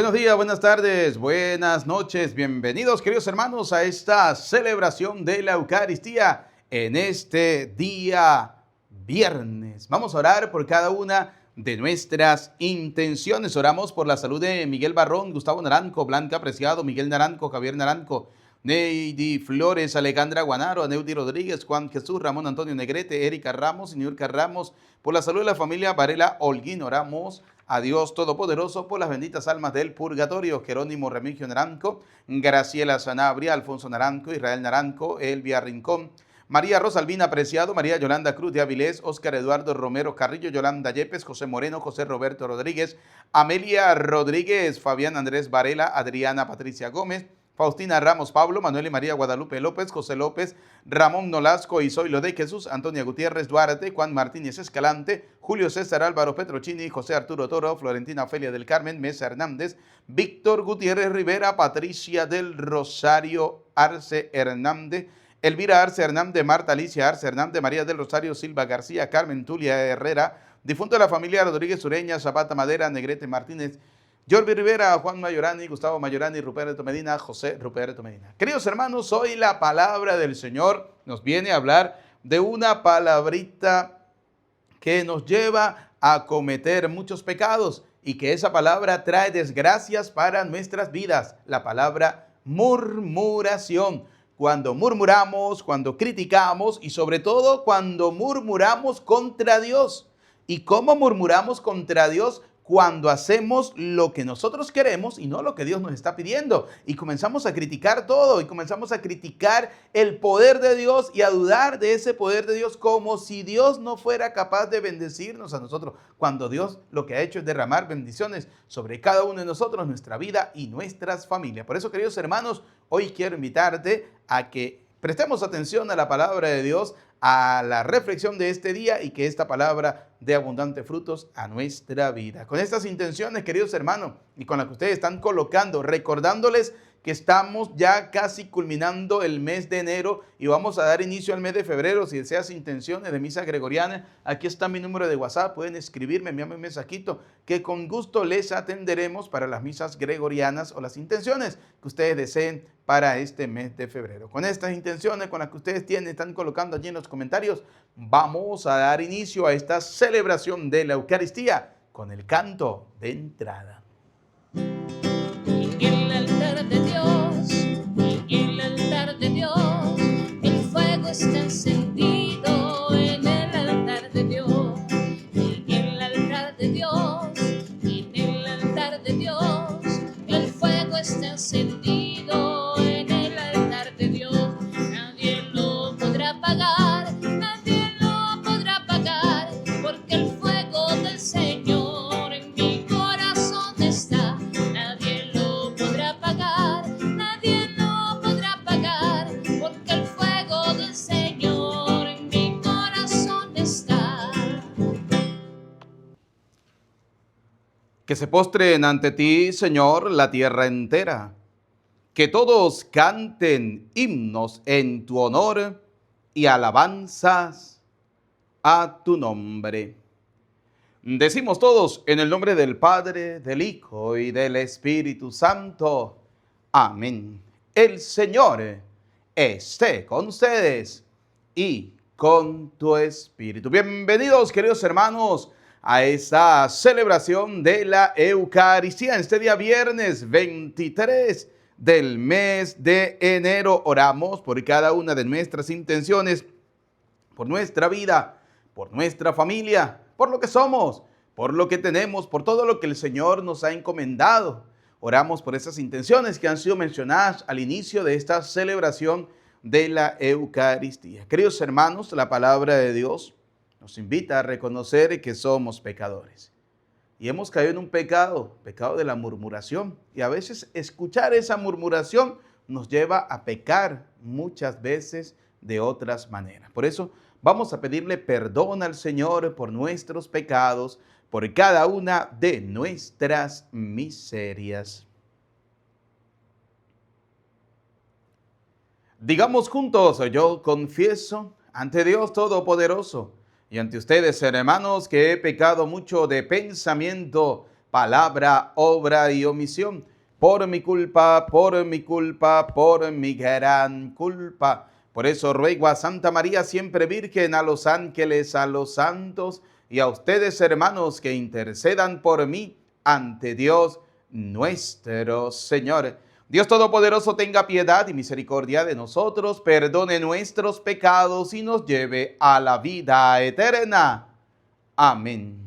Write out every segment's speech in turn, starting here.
Buenos días, buenas tardes, buenas noches. Bienvenidos, queridos hermanos, a esta celebración de la Eucaristía en este día viernes. Vamos a orar por cada una de nuestras intenciones. Oramos por la salud de Miguel Barrón, Gustavo Naranjo, Blanca Preciado, Miguel Naranjo, Javier Naranjo, Neidy Flores, Alejandra Guanaro, Aneudi Rodríguez, Juan Jesús, Ramón Antonio Negrete, Erika Ramos y Niurka Ramos. Por la salud de la familia Varela Holguín, oramos a Dios Todopoderoso por las benditas almas del purgatorio: Jerónimo Remigio Naranjo, Graciela Sanabria, Alfonso Naranjo, Israel Naranjo, Elvia Rincón, María Rosalvina Preciado, María Yolanda Cruz de Avilés, Óscar Eduardo Romero Carrillo, Yolanda Yepes, José Moreno, José Roberto Rodríguez, Amelia Rodríguez, Fabián Andrés Varela, Adriana Patricia Gómez, Faustina Ramos Pablo, Manuel y María Guadalupe López, José López, Ramón Nolasco y Zoilo de Jesús, Antonia Gutiérrez Duarte, Juan Martínez Escalante, Julio César Álvaro Petrochini, José Arturo Toro, Florentina Ofelia del Carmen, Mesa Hernández, Víctor Gutiérrez Rivera, Patricia del Rosario Arce Hernández, Elvira Arce Hernández, Marta Alicia Arce Hernández, María del Rosario Silva García, Carmen Tulia Herrera, difunto de la familia Rodríguez Ureña, Zapata Madera, Negrete Martínez, Jordi Rivera, Juan Mayorani, Gustavo Mayorani, Ruperto Medina, José Ruperto Medina. Queridos hermanos, hoy la palabra del Señor nos viene a hablar de una palabrita que nos lleva a cometer muchos pecados y que esa palabra trae desgracias para nuestras vidas. La palabra murmuración. Cuando murmuramos, cuando criticamos y sobre todo cuando murmuramos contra Dios. ¿Y cómo murmuramos contra Dios? Cuando hacemos lo que nosotros queremos y no lo que Dios nos está pidiendo. Y comenzamos a criticar todo y comenzamos a criticar el poder de Dios y a dudar de ese poder de Dios como si Dios no fuera capaz de bendecirnos a nosotros. Cuando Dios lo que ha hecho es derramar bendiciones sobre cada uno de nosotros, nuestra vida y nuestras familias. Por eso, queridos hermanos, hoy quiero invitarte a que prestemos atención a la palabra de Dios, a la reflexión de este día y que esta palabra dé abundantes frutos a nuestra vida. Con estas intenciones, queridos hermanos, y con las que ustedes están colocando, recordándoles que estamos ya casi culminando el mes de enero y vamos a dar inicio al mes de febrero. Si deseas intenciones de misa gregoriana, aquí está mi número de WhatsApp, pueden escribirme, enviarme un mensajito que con gusto les atenderemos para las misas gregorianas o las intenciones que ustedes deseen para este mes de febrero. Con estas intenciones, con las que ustedes están colocando allí en los comentarios, vamos a dar inicio a esta celebración de la Eucaristía con el canto de entrada. Está encendido en el altar de Dios, en el altar de Dios, en el altar de Dios. El fuego está encendido en el altar de Dios. Nadie lo podrá apagar, nadie lo podrá apagar, porque el fuego del Señor en mi corazón está. Nadie lo podrá apagar, nadie lo podrá apagar, porque el fuego del Señor en mi corazón está. Que se postren ante ti, Señor, la tierra entera. Que todos canten himnos en tu honor y alabanzas a tu nombre. Decimos todos en el nombre del Padre, del Hijo y del Espíritu Santo. Amén. El Señor esté con ustedes y con tu espíritu. Bienvenidos, queridos hermanos, a esta celebración de la Eucaristía. En este día viernes 23 del mes de enero, oramos por cada una de nuestras intenciones, por nuestra vida, por nuestra familia, por lo que somos, por lo que tenemos, por todo lo que el Señor nos ha encomendado. Oramos por esas intenciones que han sido mencionadas al inicio de esta celebración de la Eucaristía. Queridos hermanos, la palabra de Dios nos invita a reconocer que somos pecadores. Y hemos caído en un pecado de la murmuración. Y a veces escuchar esa murmuración nos lleva a pecar muchas veces de otras maneras. Por eso vamos a pedirle perdón al Señor por nuestros pecados, por cada una de nuestras miserias. Digamos juntos: yo confieso ante Dios Todopoderoso y ante ustedes, hermanos, que he pecado mucho de pensamiento, palabra, obra y omisión. Por mi culpa, por mi culpa, por mi gran culpa. Por eso ruego a Santa María, siempre Virgen, a los ángeles, a los santos y a ustedes, hermanos, que intercedan por mí ante Dios nuestro Señor. Dios Todopoderoso tenga piedad y misericordia de nosotros, perdone nuestros pecados y nos lleve a la vida eterna. Amén.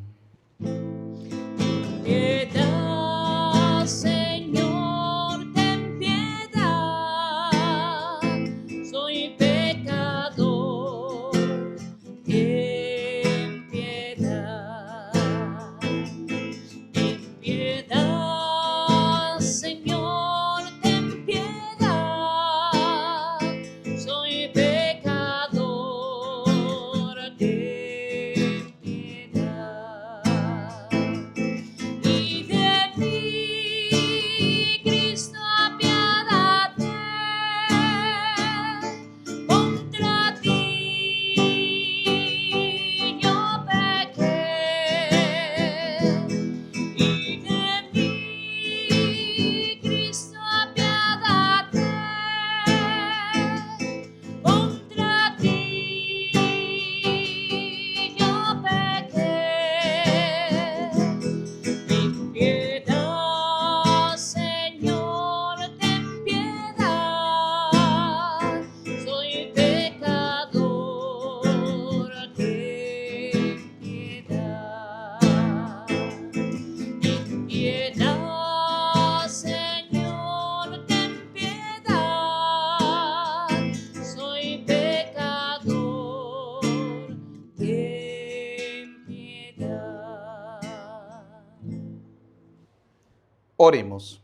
Piedad, Señor, ten piedad, soy pecador, ten piedad, Señor, ten piedad, soy pecador, ten piedad. Y de mí, Cristo, apiádate, contra ti yo pequé. Y de mí, Cristo, apiádate, contra ti yo pequé. Ten piedad, Señor, ten piedad, soy pecador, ten piedad. Ten piedad, Señor, ten piedad, soy pecador, ten piedad. Oremos.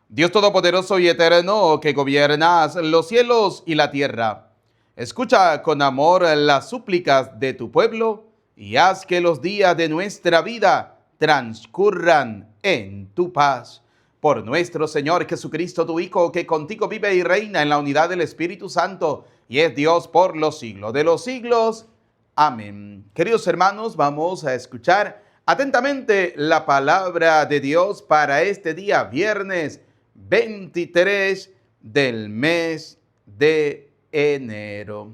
Dios Todopoderoso y Eterno, que gobiernas los cielos y la tierra, escucha con amor las súplicas de tu pueblo y haz que los días de nuestra vida transcurran en tu paz. Por nuestro Señor Jesucristo, tu Hijo, que contigo vive y reina en la unidad del Espíritu Santo y es Dios por los siglos de los siglos. Amén. Queridos hermanos, vamos a escuchar atentamente la palabra de Dios para este día, viernes 23 del mes de enero.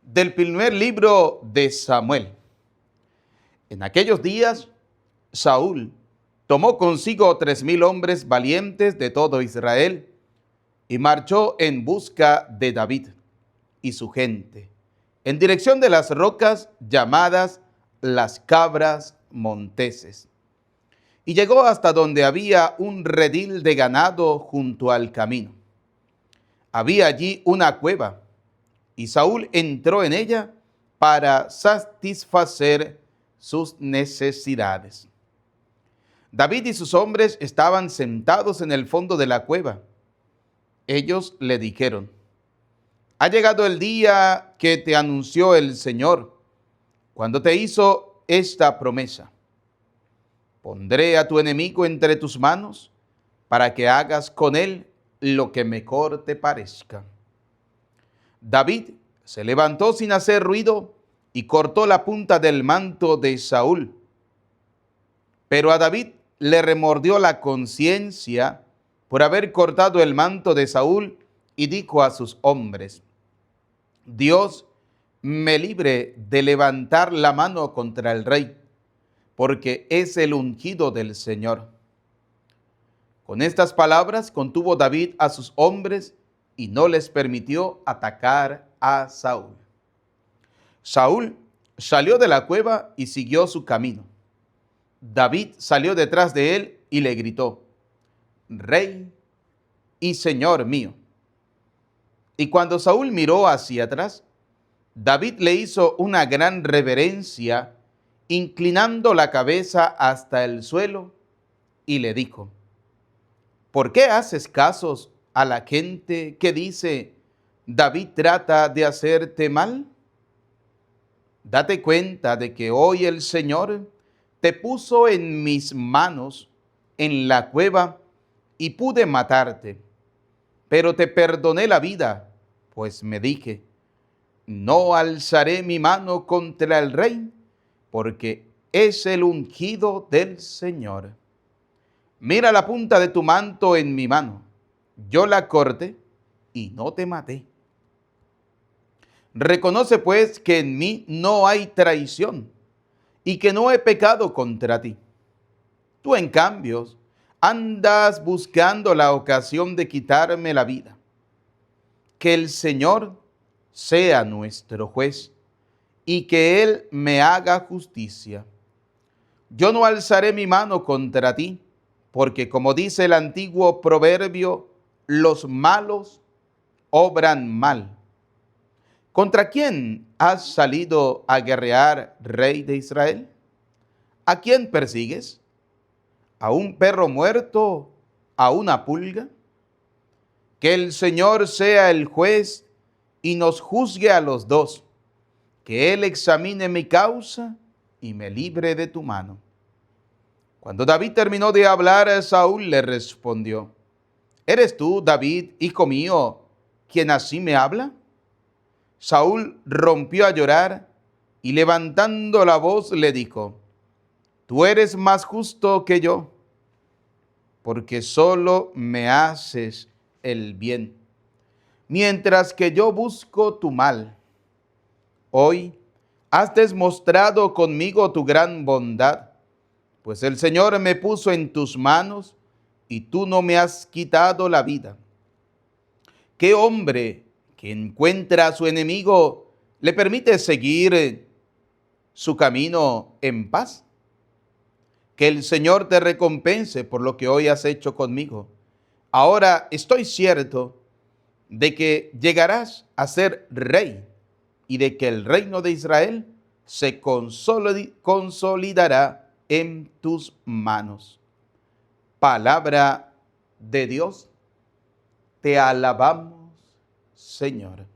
Del primer libro de Samuel. En aquellos días, Saúl tomó consigo 3,000 hombres valientes de todo Israel y marchó en busca de David y su gente, en dirección de las rocas llamadas las Cabras Monteses. Y llegó hasta donde había un redil de ganado junto al camino. Había allí una cueva, y Saúl entró en ella para satisfacer sus necesidades. David y sus hombres estaban sentados en el fondo de la cueva. Ellos le dijeron: ha llegado el día que te anunció el Señor, cuando te hizo esta promesa: pondré a tu enemigo entre tus manos, para que hagas con él lo que mejor te parezca. David se levantó sin hacer ruido y cortó la punta del manto de Saúl. Pero a David le remordió la conciencia por haber cortado el manto de Saúl y dijo a sus hombres: Dios me libre de levantar la mano contra el rey, porque es el ungido del Señor. Con estas palabras contuvo David a sus hombres y no les permitió atacar a Saúl. Saúl salió de la cueva y siguió su camino. David salió detrás de él y le gritó: Rey y Señor mío. Y cuando Saúl miró hacia atrás, David le hizo una gran reverencia, inclinando la cabeza hasta el suelo, y le dijo: ¿por qué haces casos a la gente que dice: David trata de hacerte mal? Date cuenta de que hoy el Señor te puso en mis manos en la cueva y pude matarte, pero te perdoné la vida, pues me dije: no alzaré mi mano contra el rey, porque es el ungido del Señor. Mira la punta de tu manto en mi mano. Yo la corté y no te maté. Reconoce pues que en mí no hay traición y que no he pecado contra ti. Tú, en cambio, andas buscando la ocasión de quitarme la vida. Que el Señor sea nuestro juez y que Él me haga justicia. Yo no alzaré mi mano contra ti, porque como dice el antiguo proverbio, los malos obran mal. ¿Contra quién has salido a guerrear, rey de Israel? ¿A quién persigues? ¿A un perro muerto? ¿A una pulga? Que el Señor sea el juez y nos juzgue a los dos. Que Él examine mi causa y me libre de tu mano. Cuando David terminó de hablar, Saúl le respondió: ¿Eres tú, David, hijo mío, quien así me habla? Saúl rompió a llorar y levantando la voz le dijo: Tú eres más justo que yo, porque solo me haces el bien, mientras que yo busco tu mal. Hoy has demostrado conmigo tu gran bondad, pues el Señor me puso en tus manos y tú no me has quitado la vida. ¿Qué hombre que encuentra a su enemigo le permite seguir su camino en paz? Que el Señor te recompense por lo que hoy has hecho conmigo. Ahora estoy cierto de que llegarás a ser rey y de que el reino de Israel se consolidará en tus manos. Palabra de Dios, te alabamos, Señor.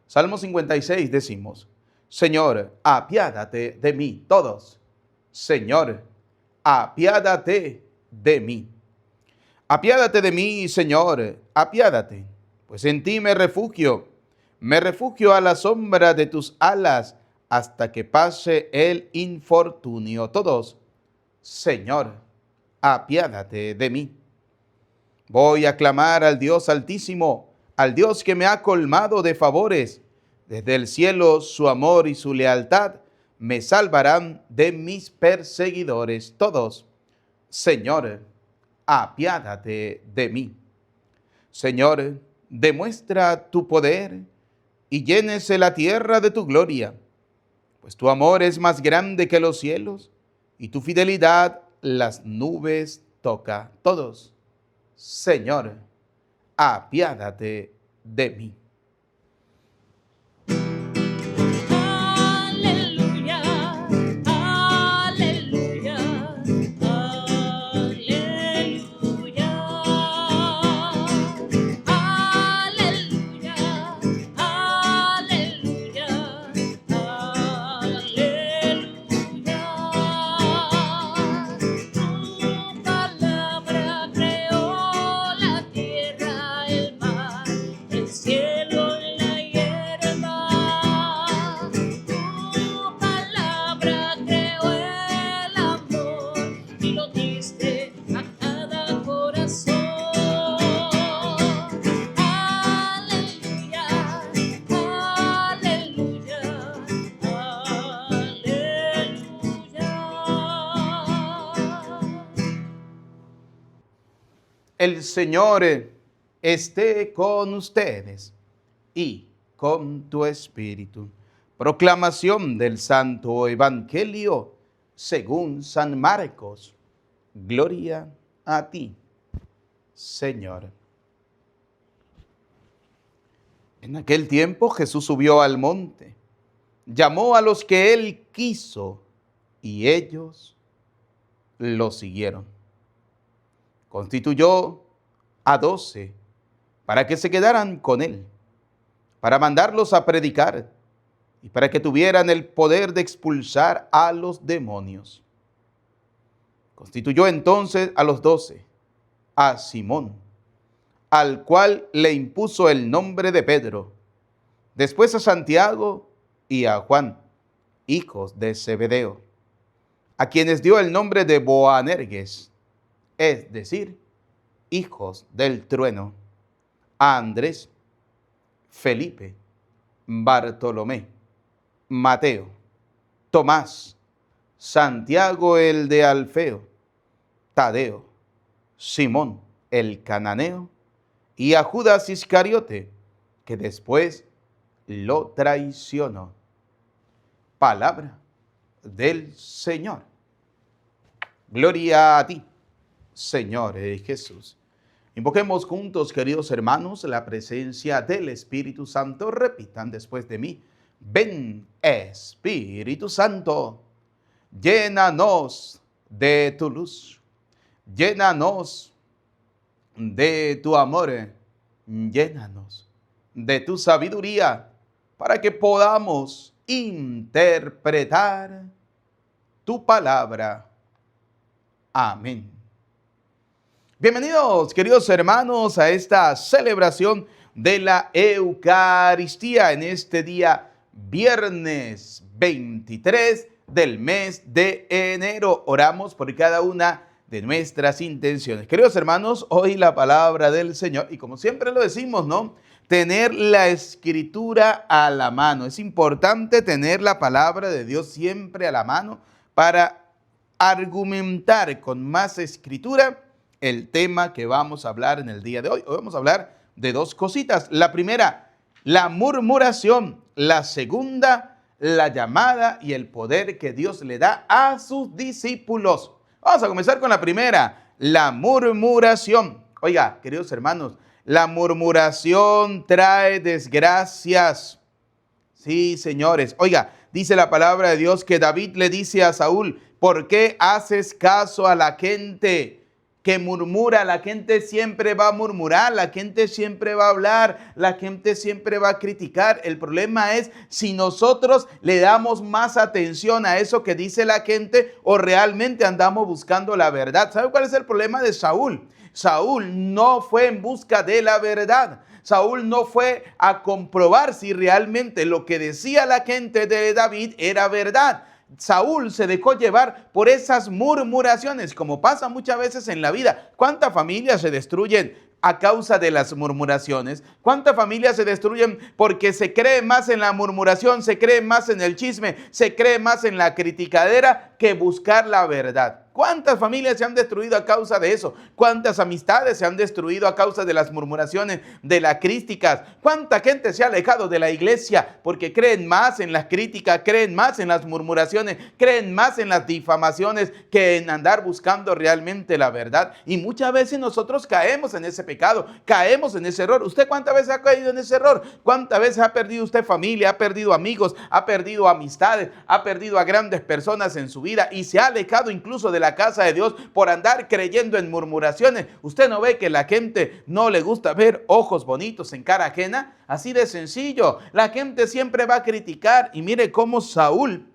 Salmo 56 decimos: Señor, apiádate de mí. Todos: Señor, apiádate de mí. Apiádate de mí, Señor, apiádate, pues en ti me refugio a la sombra de tus alas hasta que pase el infortunio. Todos: Señor, apiádate de mí. Voy a clamar al Dios Altísimo, al Dios que me ha colmado de favores. Desde el cielo su amor y su lealtad me salvarán de mis perseguidores. Todos: Señor, apiádate de mí. Señor, demuestra tu poder y llénese la tierra de tu gloria, pues tu amor es más grande que los cielos y tu fidelidad las nubes toca. Todos: Señor, apiádate de mí. Aleluya, aleluya, aleluya, aleluya, aleluya, aleluya. Tu palabra creó la tierra, el mar, el cielo y la hierba. Tu palabra creó el amor y lo diste a cada corazón. Aleluya, aleluya, aleluya. El Señor esté con ustedes y con tu espíritu. Proclamación del Santo Evangelio según San Marcos. Gloria a ti, Señor. En aquel tiempo Jesús subió al monte, llamó a los que él quiso y ellos lo siguieron. Constituyó a 12 para que se quedaran con él, para mandarlos a predicar y para que tuvieran el poder de expulsar a los demonios. Constituyó entonces a los 12, a Simón, al cual le impuso el nombre de Pedro, después a Santiago y a Juan, hijos de Zebedeo, a quienes dio el nombre de Boanerges, es decir, hijos del trueno, a Andrés, Felipe, Bartolomé, Mateo, Tomás, Santiago el de Alfeo, Tadeo, Simón el cananeo, y a Judas Iscariote, que después lo traicionó. Palabra del Señor. Gloria a ti, Señor Jesús. Invoquemos juntos, queridos hermanos, la presencia del Espíritu Santo. Repitan después de mí: ven, Espíritu Santo, llénanos de tu luz, llénanos de tu amor, llénanos de tu sabiduría, para que podamos interpretar tu palabra. Amén. Bienvenidos, queridos hermanos, a esta celebración de la Eucaristía en este día viernes 23 del mes de enero. Oramos por cada una de nuestras intenciones. Queridos hermanos, hoy la palabra del Señor, y como siempre lo decimos, ¿no? Tener la Escritura a la mano. Es importante tener la palabra de Dios siempre a la mano para argumentar con más escritura el tema que vamos a hablar en el día de hoy. Hoy vamos a hablar de dos cositas. La primera, la murmuración. La segunda, la llamada y el poder que Dios le da a sus discípulos. Vamos a comenzar con la primera, la murmuración. Oiga, queridos hermanos, la murmuración trae desgracias. Sí, señores. Oiga, dice la palabra de Dios que David le dice a Saúl: ¿por qué haces caso a la gente que murmura? La gente siempre va a murmurar, la gente siempre va a hablar, la gente siempre va a criticar. El problema es si nosotros le damos más atención a eso que dice la gente o realmente andamos buscando la verdad. ¿Sabe cuál es el problema de Saúl? Saúl no fue en busca de la verdad. Saúl no fue a comprobar si realmente lo que decía la gente de David era verdad. Saúl se dejó llevar por esas murmuraciones, como pasa muchas veces en la vida. ¿Cuántas familias se destruyen a causa de las murmuraciones? ¿Cuántas familias se destruyen porque se cree más en la murmuración, se cree más en el chisme, se cree más en la criticadera que buscar la verdad? ¿Cuántas familias se han destruido a causa de eso? ¿Cuántas amistades se han destruido a causa de las murmuraciones, de las críticas? ¿Cuánta gente se ha alejado de la iglesia porque creen más en las críticas, creen más en las murmuraciones, creen más en las difamaciones que en andar buscando realmente la verdad? Y muchas veces nosotros caemos en ese pecado, caemos en ese error. ¿Usted cuántas veces ha caído en ese error? ¿Cuántas veces ha perdido usted familia, ha perdido amigos, ha perdido amistades, ha perdido a grandes personas en su vida y se ha alejado incluso de la casa de Dios por andar creyendo en murmuraciones? ¿Usted no ve que la gente no le gusta ver ojos bonitos en cara ajena? Así de sencillo. La gente siempre va a criticar. Y mire cómo Saúl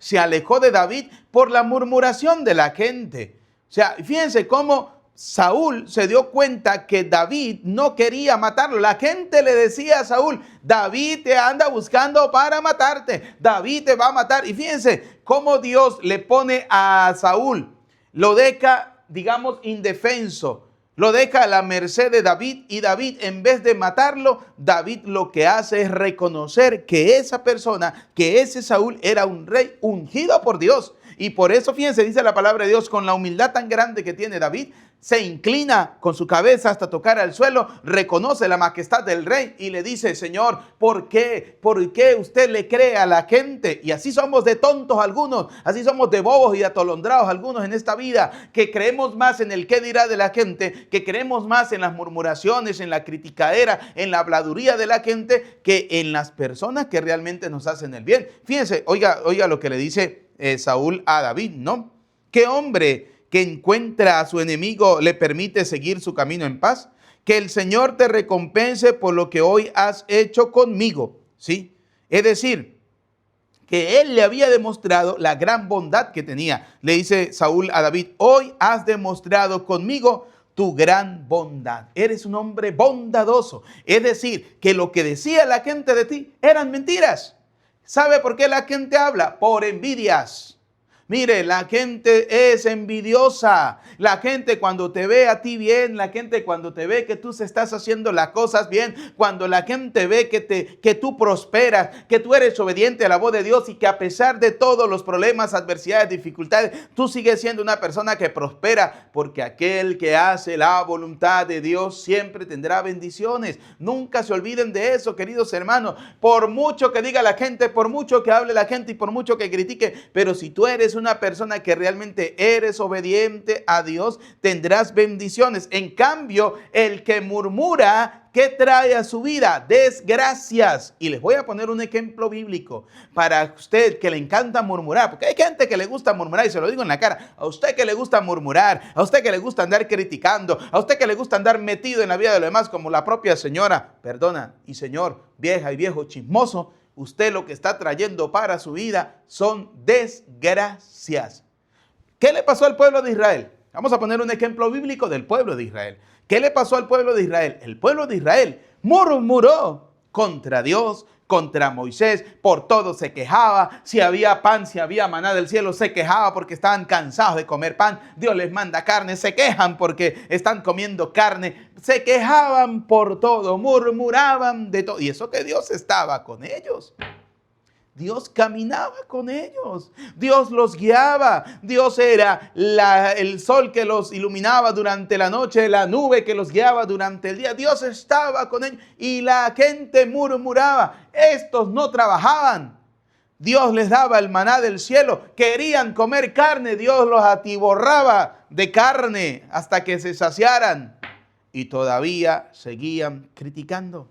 se alejó de David por la murmuración de la gente. O sea, fíjense cómo Saúl se dio cuenta que David no quería matarlo. La gente le decía a Saúl: David te anda buscando para matarte, David te va a matar. Y fíjense cómo Dios le pone a Saúl, lo deja, digamos, indefenso, lo deja a la merced de David. Y David, en vez de matarlo, David lo que hace es reconocer que esa persona, que ese Saúl era un rey ungido por Dios. Y por eso, fíjense, dice la palabra de Dios, con la humildad tan grande que tiene David, se inclina con su cabeza hasta tocar al suelo, reconoce la majestad del rey y le dice: Señor, ¿por qué? ¿Por qué usted le cree a la gente? Y así somos de tontos algunos, así somos de bobos y de atolondrados algunos en esta vida, que creemos más en el qué dirá de la gente, que creemos más en las murmuraciones, en la criticadera, en la habladuría de la gente, que en las personas que realmente nos hacen el bien. Fíjense, oiga lo que le dice Saúl a David, ¿no? ¿Qué hombre que encuentra a su enemigo le permite seguir su camino en paz? Que el Señor te recompense por lo que hoy has hecho conmigo, ¿sí? Es decir, que él le había demostrado la gran bondad que tenía. Le dice Saúl a David: hoy has demostrado conmigo tu gran bondad. Eres un hombre bondadoso. Es decir, que lo que decía la gente de ti eran mentiras. ¿Sabe por qué la gente habla? Por envidias. Mire, la gente es envidiosa. La gente cuando te ve a ti bien, la gente cuando te ve que tú estás haciendo las cosas bien, cuando la gente ve que tú prosperas, que tú eres obediente a la voz de Dios y que a pesar de todos los problemas, adversidades, dificultades, tú sigues siendo una persona que prospera, porque aquel que hace la voluntad de Dios siempre tendrá bendiciones. Nunca se olviden de eso, queridos hermanos. Por mucho que diga la gente, por mucho que hable la gente y por mucho que critique, pero si tú eres una persona que realmente eres obediente a Dios, tendrás bendiciones. En cambio, el que murmura, ¿qué trae a su vida? Desgracias. Y les voy a poner un ejemplo bíblico para usted que le encanta murmurar, porque hay gente que le gusta murmurar y se lo digo en la cara. A usted que le gusta murmurar, a usted que le gusta andar criticando, a usted que le gusta andar metido en la vida de los demás como la propia señora, perdona, y señor, vieja y viejo chismoso, usted lo que está trayendo para su vida son desgracias. ¿Qué le pasó al pueblo de Israel? Vamos a poner un ejemplo bíblico del pueblo de Israel. ¿Qué le pasó al pueblo de Israel? El pueblo de Israel murmuró contra Dios, contra Moisés, por todo se quejaba. Si había pan, si había maná del cielo, se quejaba porque estaban cansados de comer pan. Dios les manda carne, se quejan porque están comiendo carne. Se quejaban por todo, murmuraban de todo. Y eso que Dios estaba con ellos. Dios caminaba con ellos, Dios los guiaba, Dios era el sol que los iluminaba durante la noche, la nube que los guiaba durante el día. Dios estaba con ellos y la gente murmuraba. Estos no trabajaban. Dios les daba el maná del cielo. Querían comer carne, Dios los atiborraba de carne hasta que se saciaran. Y todavía seguían criticando.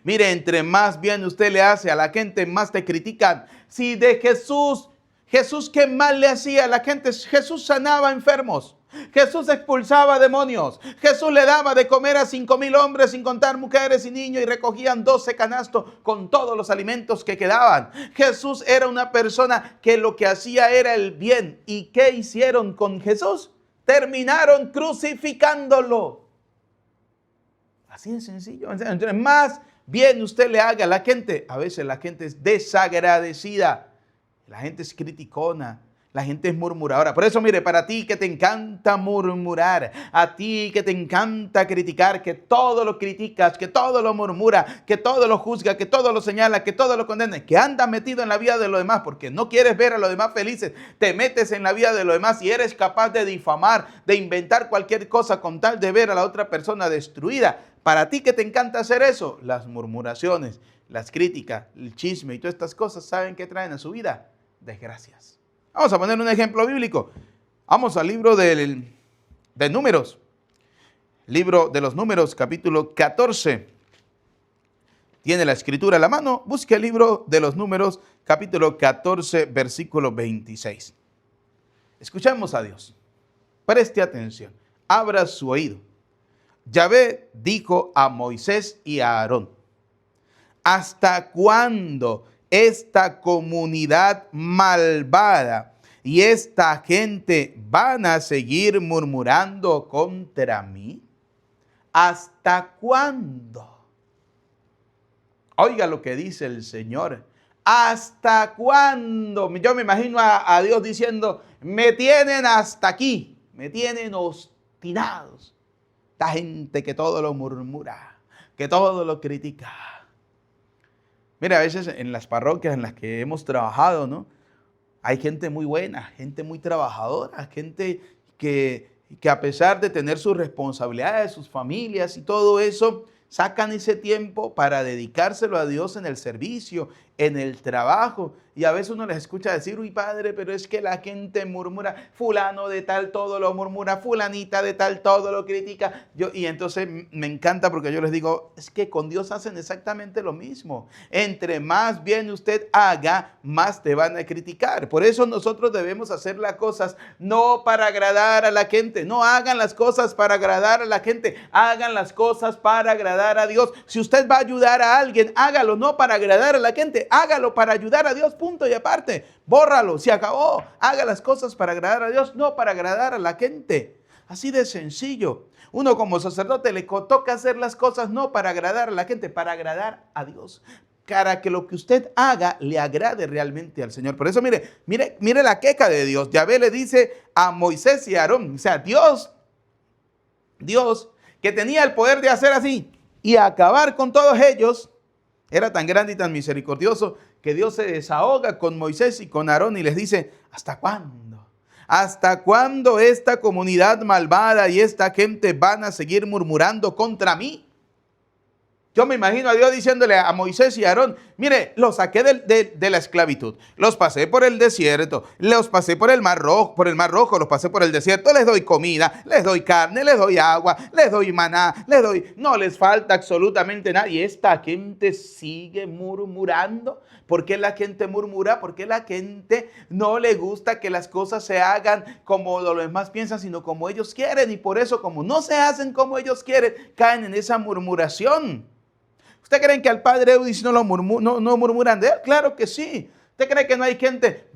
Mire, entre más bien usted le hace a la gente, más te critican. Si de Jesús, ¿qué mal le hacía a la gente? Jesús sanaba enfermos. Jesús expulsaba demonios. Jesús le daba de comer a 5,000 hombres, sin contar mujeres y niños, y recogían 12 canastos con todos los alimentos que quedaban. Jesús era una persona que lo que hacía era el bien. ¿Y qué hicieron con Jesús? Terminaron crucificándolo. Así de sencillo. Entonces, más bien usted le haga a la gente. A veces la gente es desagradecida. La gente es criticona. La gente es murmuradora. Por eso, mire, para ti que te encanta murmurar, a ti que te encanta criticar, que todo lo criticas, que todo lo murmura, que todo lo juzga, que todo lo señala, que todo lo condena, que andas metido en la vida de los demás porque no quieres ver a los demás felices, te metes en la vida de los demás y eres capaz de difamar, de inventar cualquier cosa con tal de ver a la otra persona destruida. Para ti que te encanta hacer eso, las murmuraciones, las críticas, el chisme y todas estas cosas, ¿saben qué traen a su vida? Desgracias. Vamos a poner un ejemplo bíblico. Vamos al libro de Números. Libro de los Números, capítulo 14. Tiene la escritura a la mano. Busque el libro de los Números, capítulo 14, versículo 26. Escuchamos a Dios. Preste atención. Abra su oído. Yahvé dijo a Moisés y a Aarón: ¿hasta cuándo esta comunidad malvada y esta gente van a seguir murmurando contra mí? ¿Hasta cuándo? Oiga lo que dice el Señor. ¿Hasta cuándo? Yo me imagino a Dios diciendo: me tienen hasta aquí, me tienen obstinados. Esta gente que todo lo murmura, que todo lo critica. Mira, a veces en las parroquias en las que hemos trabajado, ¿no? Hay gente muy buena, gente muy trabajadora, gente que a pesar de tener sus responsabilidades, sus familias y todo eso, sacan ese tiempo para dedicárselo a Dios en el servicio, en el trabajo. Y a veces uno les escucha decir: uy, padre, pero es que la gente murmura, fulano de tal todo lo murmura, fulanita de tal todo lo critica. Y entonces me encanta porque yo les digo, es que con Dios hacen exactamente lo mismo. Entre más bien usted haga, más te van a criticar. Por eso nosotros debemos hacer las cosas no para agradar a la gente. No hagan las cosas para agradar a la gente. Hagan las cosas para agradar a Dios. Si usted va a ayudar a alguien, hágalo no para agradar a la gente. Hágalo para ayudar a Dios. Punto y aparte, bórralo, se acabó. Haga las cosas para agradar a Dios, no para agradar a la gente. Así de sencillo. Uno como sacerdote le toca hacer las cosas no para agradar a la gente, para agradar a Dios. para que lo que usted haga le agrade realmente al Señor. Por eso mire la queja de Dios. Yahvé le dice a Moisés y a Aarón, o sea, Dios que tenía el poder de hacer así y acabar con todos ellos, era tan grande y tan misericordioso que Dios se desahoga con Moisés y con Aarón y les dice, ¿hasta cuándo? ¿Hasta cuándo esta comunidad malvada y esta gente van a seguir murmurando contra mí? Yo me imagino a Dios diciéndole a Moisés y a Aarón, mire, los saqué de la esclavitud, los pasé por el desierto, los pasé por el mar rojo, los pasé por el desierto, les doy comida, les doy carne, les doy agua, les doy maná, no les falta absolutamente nada. Y esta gente sigue murmurando. ¿Por qué la gente murmura? Porque la gente no le gusta que las cosas se hagan como los demás piensan, sino como ellos quieren. Y por eso, como no se hacen como ellos quieren, caen en esa murmuración. ¿Usted cree que al padre Eudis no murmuran de él? Claro que sí. ¿Usted cree que no hay gente?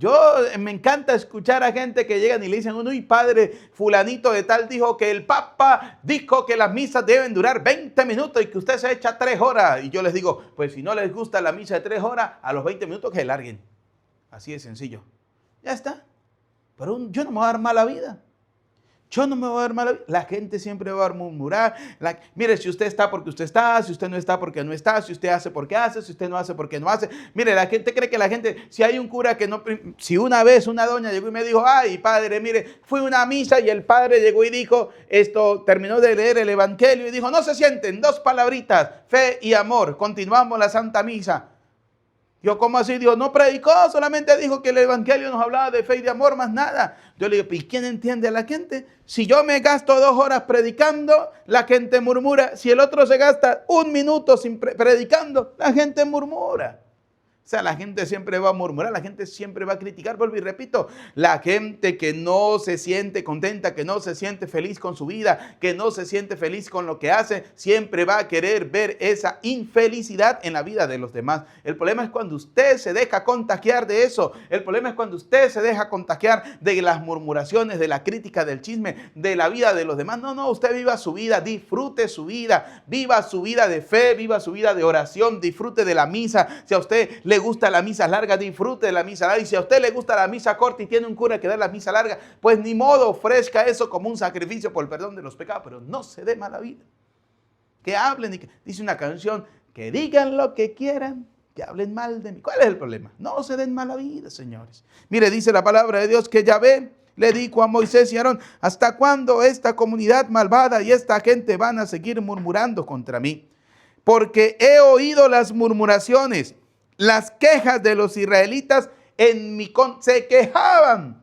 Me encanta escuchar a gente que llegan y le dicen, uy, padre fulanito de tal dijo que el papa dijo que las misas deben durar 20 minutos y que usted se echa 3 horas. Y yo les digo, pues si no les gusta la misa de 3 horas, a los 20 minutos que se larguen. Así de sencillo. Ya está. Pero yo no me voy a dar mala vida. Yo no me voy a dar mala vida. La gente siempre va a murmurar. Mire, si usted está porque usted está, si usted no está porque no está, si usted hace porque hace, si usted no hace porque no hace. Mire, la gente cree que la gente, si hay un cura que no, si una vez una doña llegó y me dijo, ay padre, mire, fui a una misa y el padre llegó y dijo, terminó de leer el evangelio y dijo, no se sienten, 2 palabritas, fe y amor, continuamos la santa misa. Yo, ¿cómo así? Dios no predicó, solamente dijo que el evangelio nos hablaba de fe y de amor, más nada. Yo le digo, ¿y quién entiende a la gente? Si yo me gasto 2 horas predicando, la gente murmura. Si el otro se gasta 1 minuto predicando, la gente murmura. O sea, la gente siempre va a murmurar, la gente siempre va a criticar. Vuelvo y repito, la gente que no se siente contenta, que no se siente feliz con su vida, que no se siente feliz con lo que hace, siempre va a querer ver esa infelicidad en la vida de los demás. El problema es cuando usted se deja contagiar de eso. El problema es cuando usted se deja contagiar de las murmuraciones, de la crítica, del chisme, de la vida de los demás. No, usted viva su vida, disfrute su vida, viva su vida de fe, viva su vida de oración, disfrute de la misa. Si a usted le gusta la misa larga, disfrute de la misa larga. Y si a usted le gusta la misa corta y tiene un cura que da la misa larga, pues ni modo, ofrezca eso como un sacrificio por el perdón de los pecados, pero no se dé mala vida. Que hablen, dice una canción, que digan lo que quieran, que hablen mal de mí. ¿Cuál es el problema? No se den mala vida, señores. Mire, dice la palabra de Dios que Yahvé le dijo a Moisés y Aarón, ¿hasta cuándo esta comunidad malvada y esta gente van a seguir murmurando contra mí? Porque he oído las murmuraciones, las quejas de los israelitas se quejaban.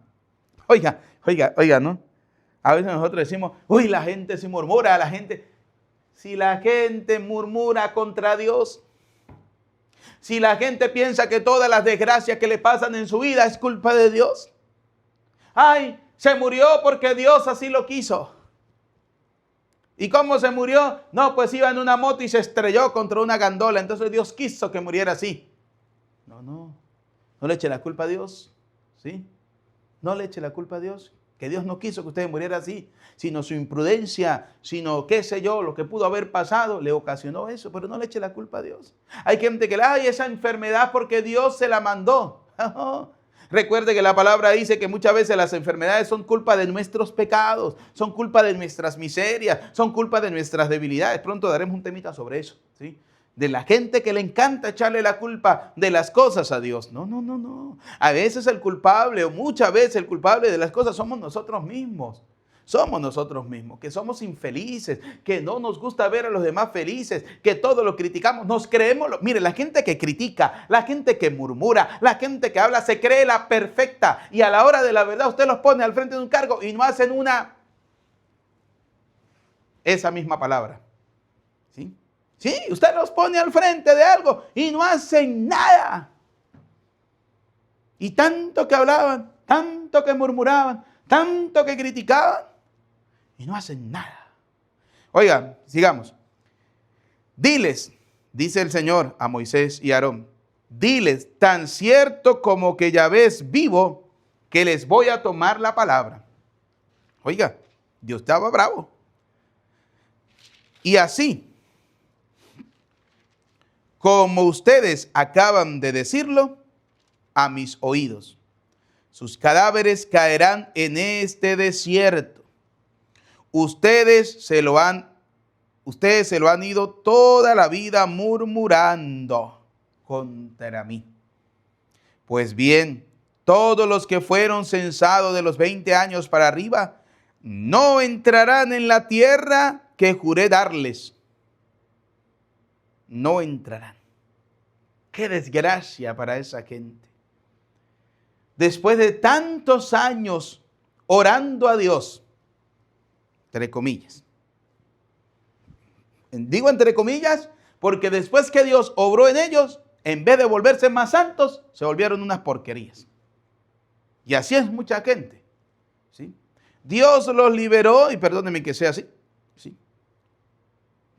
Oiga, ¿no? A veces nosotros decimos, uy, la gente se murmura, si la gente murmura contra Dios, si la gente piensa que todas las desgracias que le pasan en su vida es culpa de Dios. Ay, se murió porque Dios así lo quiso. ¿Y cómo se murió? No, pues iba en una moto y se estrelló contra una gandola, entonces Dios quiso que muriera así. No le eche la culpa a Dios, ¿sí? No le eche la culpa a Dios, que Dios no quiso que usted muriera así, sino su imprudencia, sino qué sé yo, lo que pudo haber pasado, le ocasionó eso, pero no le eche la culpa a Dios. Hay gente que le ay, esa enfermedad porque Dios se la mandó. Recuerde que la palabra dice que muchas veces las enfermedades son culpa de nuestros pecados, son culpa de nuestras miserias, son culpa de nuestras debilidades. Pronto daremos un temita sobre eso, ¿sí? De la gente que le encanta echarle la culpa de las cosas a Dios. No. A veces el culpable o muchas veces el culpable de las cosas somos nosotros mismos. Somos nosotros mismos, que somos infelices, que no nos gusta ver a los demás felices, que todo lo criticamos, nos creemos. Mire, la gente que critica, la gente que murmura, la gente que habla, se cree la perfecta. Y a la hora de la verdad usted los pone al frente de un cargo y no hacen esa misma palabra. ¿Sí? Sí, usted los pone al frente de algo y no hacen nada. Y tanto que hablaban, tanto que murmuraban, tanto que criticaban y no hacen nada. Oigan, sigamos. Diles, dice el Señor a Moisés y a Aarón, diles, tan cierto como que Yahvé es vivo, que les voy a tomar la palabra. Oiga, Dios estaba bravo. Y así como ustedes acaban de decirlo a mis oídos. Sus cadáveres caerán en este desierto. Ustedes se lo han ido toda la vida murmurando contra mí. Pues bien, todos los que fueron censados de los 20 años para arriba no entrarán en la tierra que juré darles. No entrarán. Qué desgracia para esa gente. Después de tantos años orando a Dios, entre comillas. Digo entre comillas porque después que Dios obró en ellos, en vez de volverse más santos, se volvieron unas porquerías. Y así es mucha gente, ¿sí? Dios los liberó, y perdónenme que sea así, ¿sí?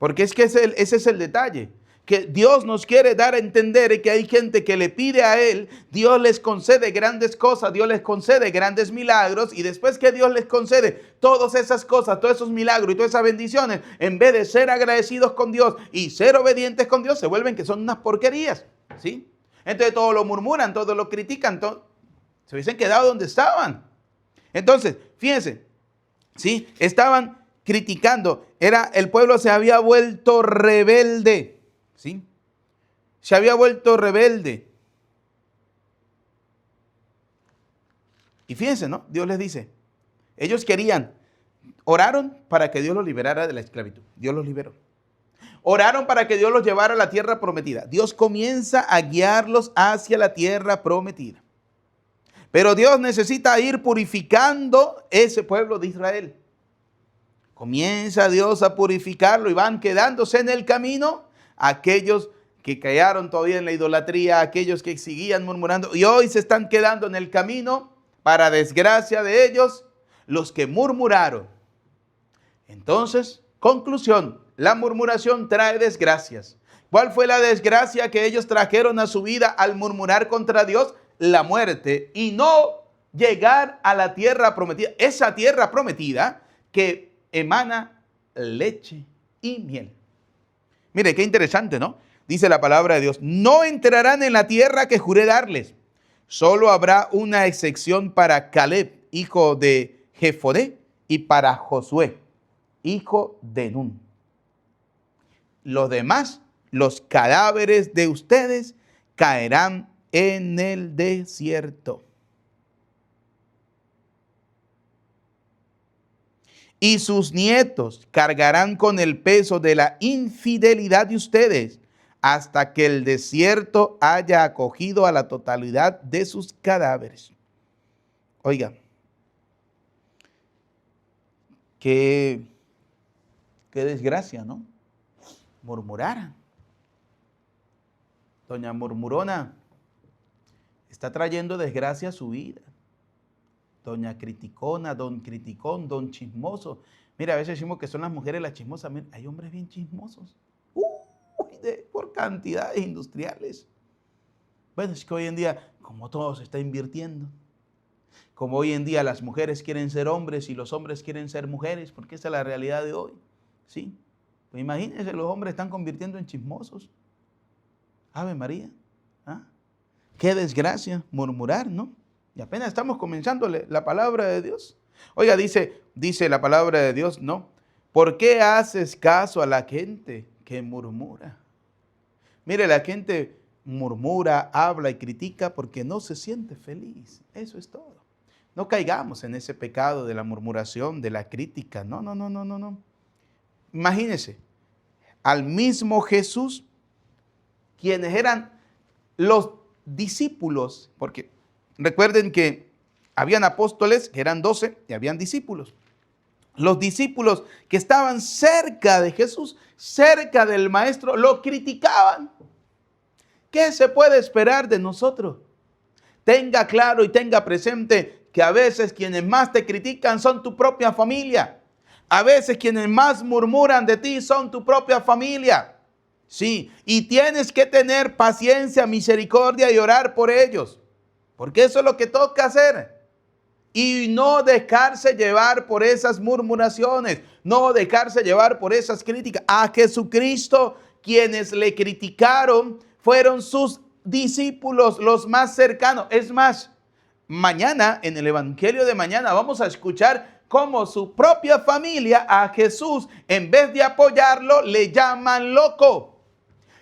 Porque es que ese es el detalle, que Dios nos quiere dar a entender que hay gente que le pide a Él, Dios les concede grandes cosas, Dios les concede grandes milagros, y después que Dios les concede todas esas cosas, todos esos milagros y todas esas bendiciones, en vez de ser agradecidos con Dios y ser obedientes con Dios, se vuelven que son unas porquerías, ¿sí? Entonces todos lo murmuran, todos lo critican, se hubiesen quedado donde estaban. Entonces, fíjense, ¿sí? Estaban criticando, el pueblo se había vuelto rebelde, ¿sí? Se había vuelto rebelde. Y fíjense, ¿no? Dios les dice, ellos oraron para que Dios los liberara de la esclavitud. Dios los liberó. Oraron para que Dios los llevara a la tierra prometida. Dios comienza a guiarlos hacia la tierra prometida. Pero Dios necesita ir purificando ese pueblo de Israel. Comienza Dios a purificarlo y van quedándose en el camino aquellos que cayeron todavía en la idolatría, aquellos que seguían murmurando, y hoy se están quedando en el camino, para desgracia de ellos, los que murmuraron. Entonces, conclusión, la murmuración trae desgracias. ¿Cuál fue la desgracia que ellos trajeron a su vida al murmurar contra Dios? La muerte, y no llegar a la tierra prometida, esa tierra prometida que emana leche y miel. Mire, qué interesante, ¿no? Dice la palabra de Dios, no entrarán en la tierra que juré darles. Solo habrá una excepción para Caleb, hijo de Jefoné, y para Josué, hijo de Nun. Los demás, los cadáveres de ustedes, caerán en el desierto. Y sus nietos cargarán con el peso de la infidelidad de ustedes hasta que el desierto haya acogido a la totalidad de sus cadáveres. Oiga, qué desgracia, ¿no? Murmuraran. Doña Murmurona está trayendo desgracia a su vida. Doña Criticona, don Criticón, don Chismoso. Mira, a veces decimos que son las mujeres las chismosas. Mira, hay hombres bien chismosos. Por cantidades industriales. Bueno, es que hoy en día, como todo se está invirtiendo, como hoy en día las mujeres quieren ser hombres y los hombres quieren ser mujeres, porque esa es la realidad de hoy. ¿Sí? Pues imagínense, los hombres están convirtiendo en chismosos. Ave María. ¿Ah? Qué desgracia murmurar, ¿no? Y apenas estamos comenzando la palabra de Dios. Oiga, dice la palabra de Dios, ¿no? ¿Por qué haces caso a la gente que murmura? Mire, la gente murmura, habla y critica porque no se siente feliz. Eso es todo. No caigamos en ese pecado de la murmuración, de la crítica. No. Imagínense, al mismo Jesús, quienes eran los discípulos, porque recuerden que habían apóstoles, que eran 12, y habían discípulos. Los discípulos que estaban cerca de Jesús, cerca del Maestro, lo criticaban. ¿Qué se puede esperar de nosotros? Tenga claro y tenga presente que a veces quienes más te critican son tu propia familia. A veces quienes más murmuran de ti son tu propia familia. Sí, y tienes que tener paciencia, misericordia y orar por ellos. Porque eso es lo que toca hacer. Y no dejarse llevar por esas murmuraciones, no dejarse llevar por esas críticas. A Jesucristo quienes le criticaron fueron sus discípulos, los más cercanos. Es más, mañana, en el Evangelio de mañana, vamos a escuchar cómo su propia familia a Jesús, en vez de apoyarlo, le llaman loco.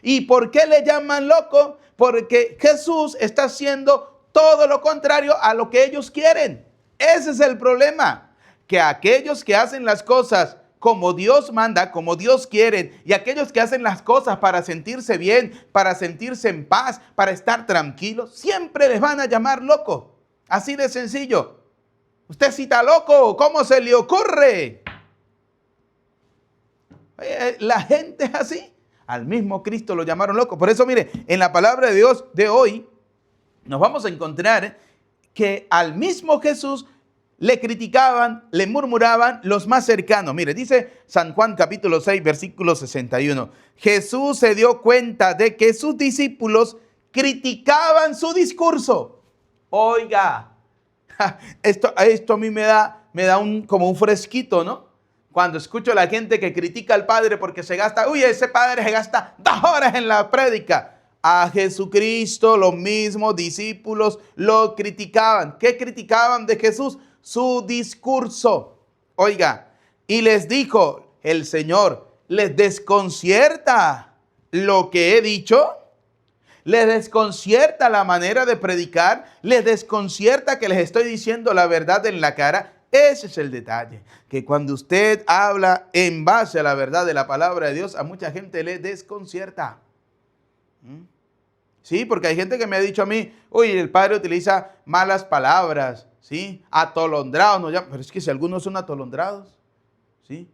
¿Y por qué le llaman loco? Porque Jesús está haciendo todo lo contrario a lo que ellos quieren. Ese es el problema, que aquellos que hacen las cosas como Dios manda, como Dios quiere, y aquellos que hacen las cosas para sentirse bien, para sentirse en paz, para estar tranquilos, siempre les van a llamar loco. Así de sencillo. Usted sí está loco, ¿cómo se le ocurre? La gente es así. Al mismo Cristo lo llamaron loco. Por eso, mire, en la palabra de Dios de hoy, nos vamos a encontrar que al mismo Jesús le criticaban, le murmuraban los más cercanos. Mire, dice San Juan capítulo 6, versículo 61. Jesús se dio cuenta de que sus discípulos criticaban su discurso. Oiga, esto a mí me da como un fresquito, ¿no? Cuando escucho a la gente que critica al Padre porque se gasta, ese Padre se gasta 2 horas en la prédica. A Jesucristo los mismos discípulos lo criticaban. ¿Qué criticaban de Jesús? Su discurso. Oiga, y les dijo el Señor, ¿les desconcierta lo que he dicho? ¿Les desconcierta la manera de predicar? ¿Les desconcierta que les estoy diciendo la verdad en la cara? Ese es el detalle, que cuando usted habla en base a la verdad de la palabra de Dios, a mucha gente le desconcierta. Sí, porque hay gente que me ha dicho a mí, el Padre utiliza malas palabras, ¿sí? Atolondrados, no, pero es que si algunos son atolondrados, ¿sí?